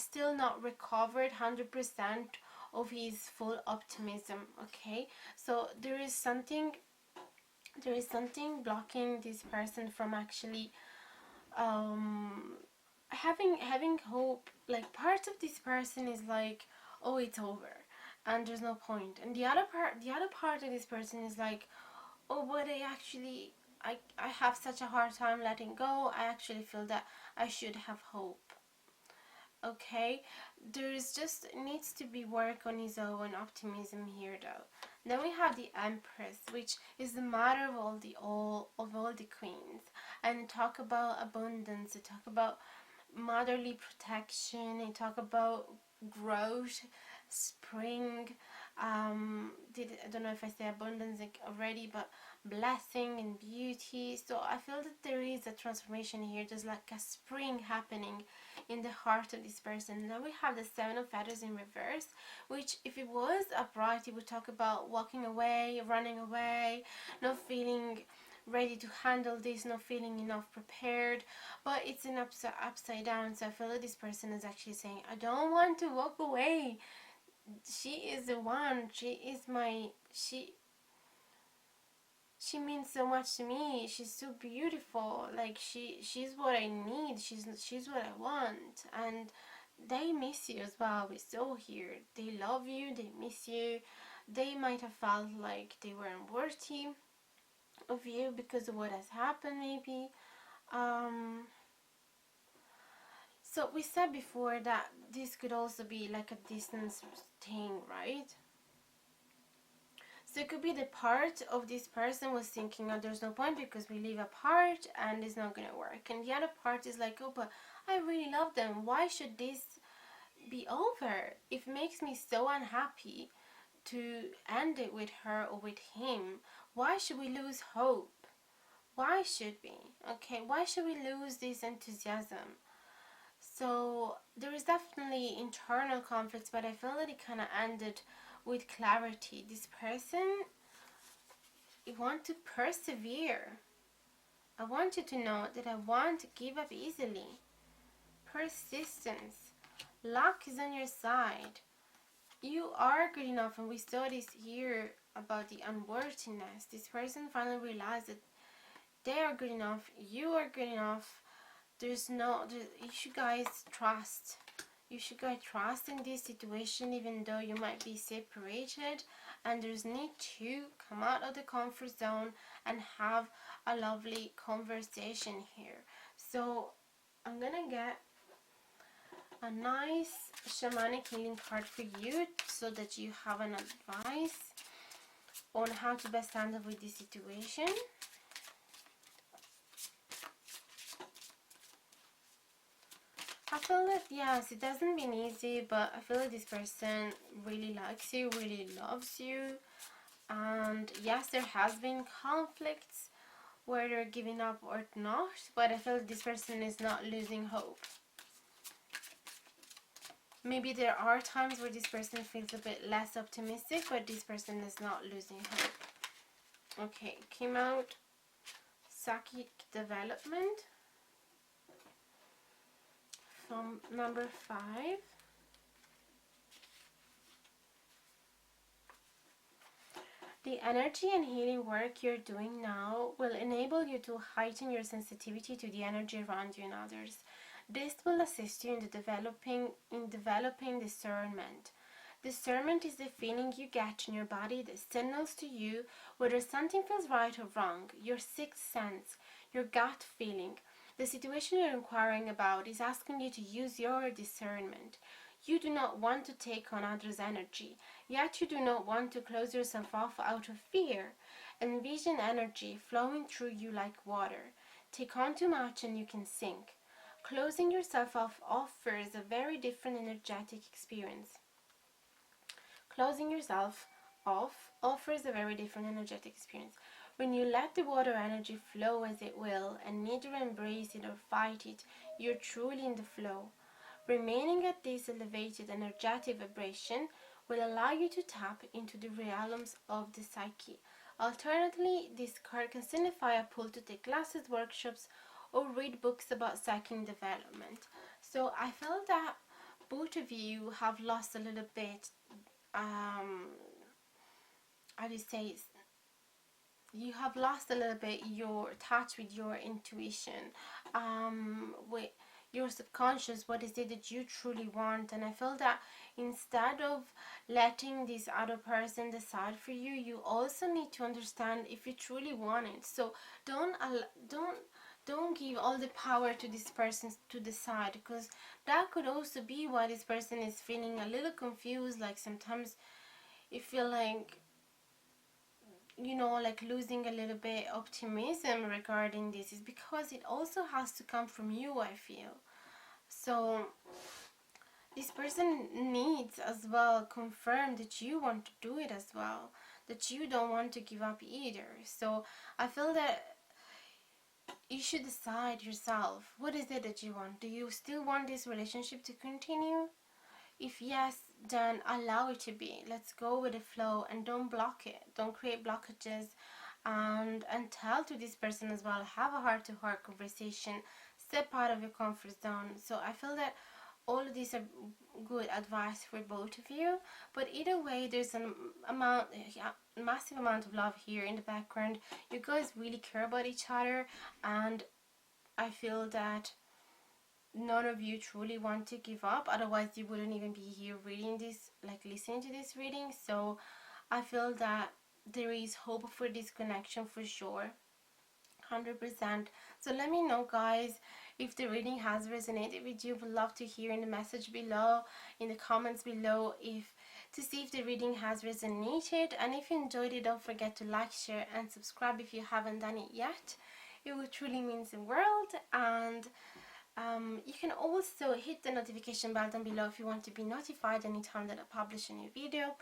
still not recovered 100% of his full optimism. Okay, so there is something blocking this person from actually having hope. Like, part of this person is like, oh, it's over and there's no point, and the other part of this person is like, oh, but I have such a hard time letting go. I actually feel that I should have hope. Okay, there's just needs to be work on his own optimism here though. Then we have the Empress, which is the mother of all the queens, and talk about abundance. They talk about motherly protection. They talk about growth, spring. I don't know if I say abundance already, but blessing and beauty. So I feel that there is a transformation here. There's like a spring happening in the heart of this person. Now we have the Seven of Feathers in reverse, which if it was upright, it would talk about walking away, running away, not feeling ready to handle this, not feeling enough prepared, but it's an upside down. So I feel that this person is actually saying, I don't want to walk away. She is the one. She means so much to me. She's so beautiful. Like, she's what I need. She's what I want. And they miss you as well. We saw here. They love you. They miss you. They might have felt like they weren't worthy of you because of what has happened, maybe. So we said before that this could also be like a distance thing, right? So it could be the part of this person was thinking, oh, there's no point because we live apart and it's not gonna work. And the other part is like, oh, but I really love them. Why should this be over? It makes me so unhappy to end it with her or with him. Why should we lose hope? Why should we? Okay, why should we lose this enthusiasm? So there is definitely internal conflicts, but I feel that it kind of ended with clarity. This person, you want to persevere. I want you to know that I want to give up easily. Persistence. Luck is on your side. You are good enough, and we saw this here about the unworthiness. This person finally realized that they are good enough. You are good enough. You should guys trust. You should guys trust in this situation, even though you might be separated, and there's need to come out of the comfort zone and have a lovely conversation here. So I'm gonna get a nice shamanic healing card for you so that you have an advice on how to best handle with this situation. I feel that, yes, it hasn't been easy, but I feel like this person really likes you, really loves you. And yes, there has been conflicts where they're giving up or not, but I feel like this person is not losing hope. Maybe there are times where this person feels a bit less optimistic, but this person is not losing hope. Okay, came out psychic development from number 5. The energy and healing work you're doing now will enable you to heighten your sensitivity to the energy around you and others. This will assist you in developing discernment. Discernment is the feeling you get in your body that signals to you whether something feels right or wrong, your sixth sense, your gut feeling. The situation you're inquiring about is asking you to use your discernment. You do not want to take on others' energy, yet you do not want to close yourself off out of fear. Envision energy flowing through you like water. Take on too much and you can sink. Closing yourself off offers a very different energetic experience. Closing yourself off offers a very different energetic experience. When you let the water energy flow as it will and neither embrace it or fight it, you're truly in the flow. Remaining at this elevated energetic vibration will allow you to tap into the realms of the psyche. Alternatively, this card can signify a pull to take classes, workshops, or read books about psychic development. So I felt that both of you have lost a little bit, I would say, you have lost a little bit your touch with your intuition, with your subconscious. What is it that you truly want? And I feel that instead of letting this other person decide for you, you also need to understand if you truly want it. So don't give all the power to this person to decide, because that could also be why this person is feeling a little confused. Like sometimes you feel like, you know, like losing a little bit optimism regarding this, is because it also has to come from you, I feel. So this person needs as well confirm that you want to do it as well, that you don't want to give up either. So I feel that you should decide yourself, what is it that you want? Do you still want this relationship to continue? If yes, then allow it to be. Let's go with the flow and don't block it. Don't create blockages, and tell to this person as well. Have a heart-to-heart conversation. Step out of your comfort zone. So I feel that all of these are good advice for both of you. But either way, there's a massive amount of love here in the background. You guys really care about each other, and I feel that none of you truly want to give up, otherwise you wouldn't even be here reading this, like listening to this reading. So I feel that there is hope for this connection for sure, 100%. So let me know, guys, if the reading has resonated with you. Would love to hear in the message below, in the comments below, if to see if the reading has resonated. And if you enjoyed it, don't forget to like, share, and subscribe if you haven't done it yet. It would truly mean the world. And you can also hit the notification bell down below if you want to be notified anytime that I publish a new video.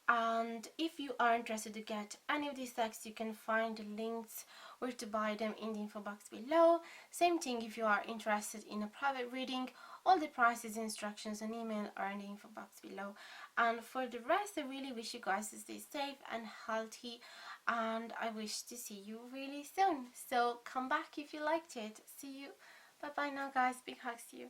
And if you are interested to get any of these decks, you can find the links where to buy them in the info box below. Same thing if you are interested in a private reading. All the prices, instructions, and email are in the info box below. And for the rest, I really wish you guys to stay safe and healthy, and I wish to see you really soon. So come back if you liked it. See you. Bye bye now, guys. Big hugs to you.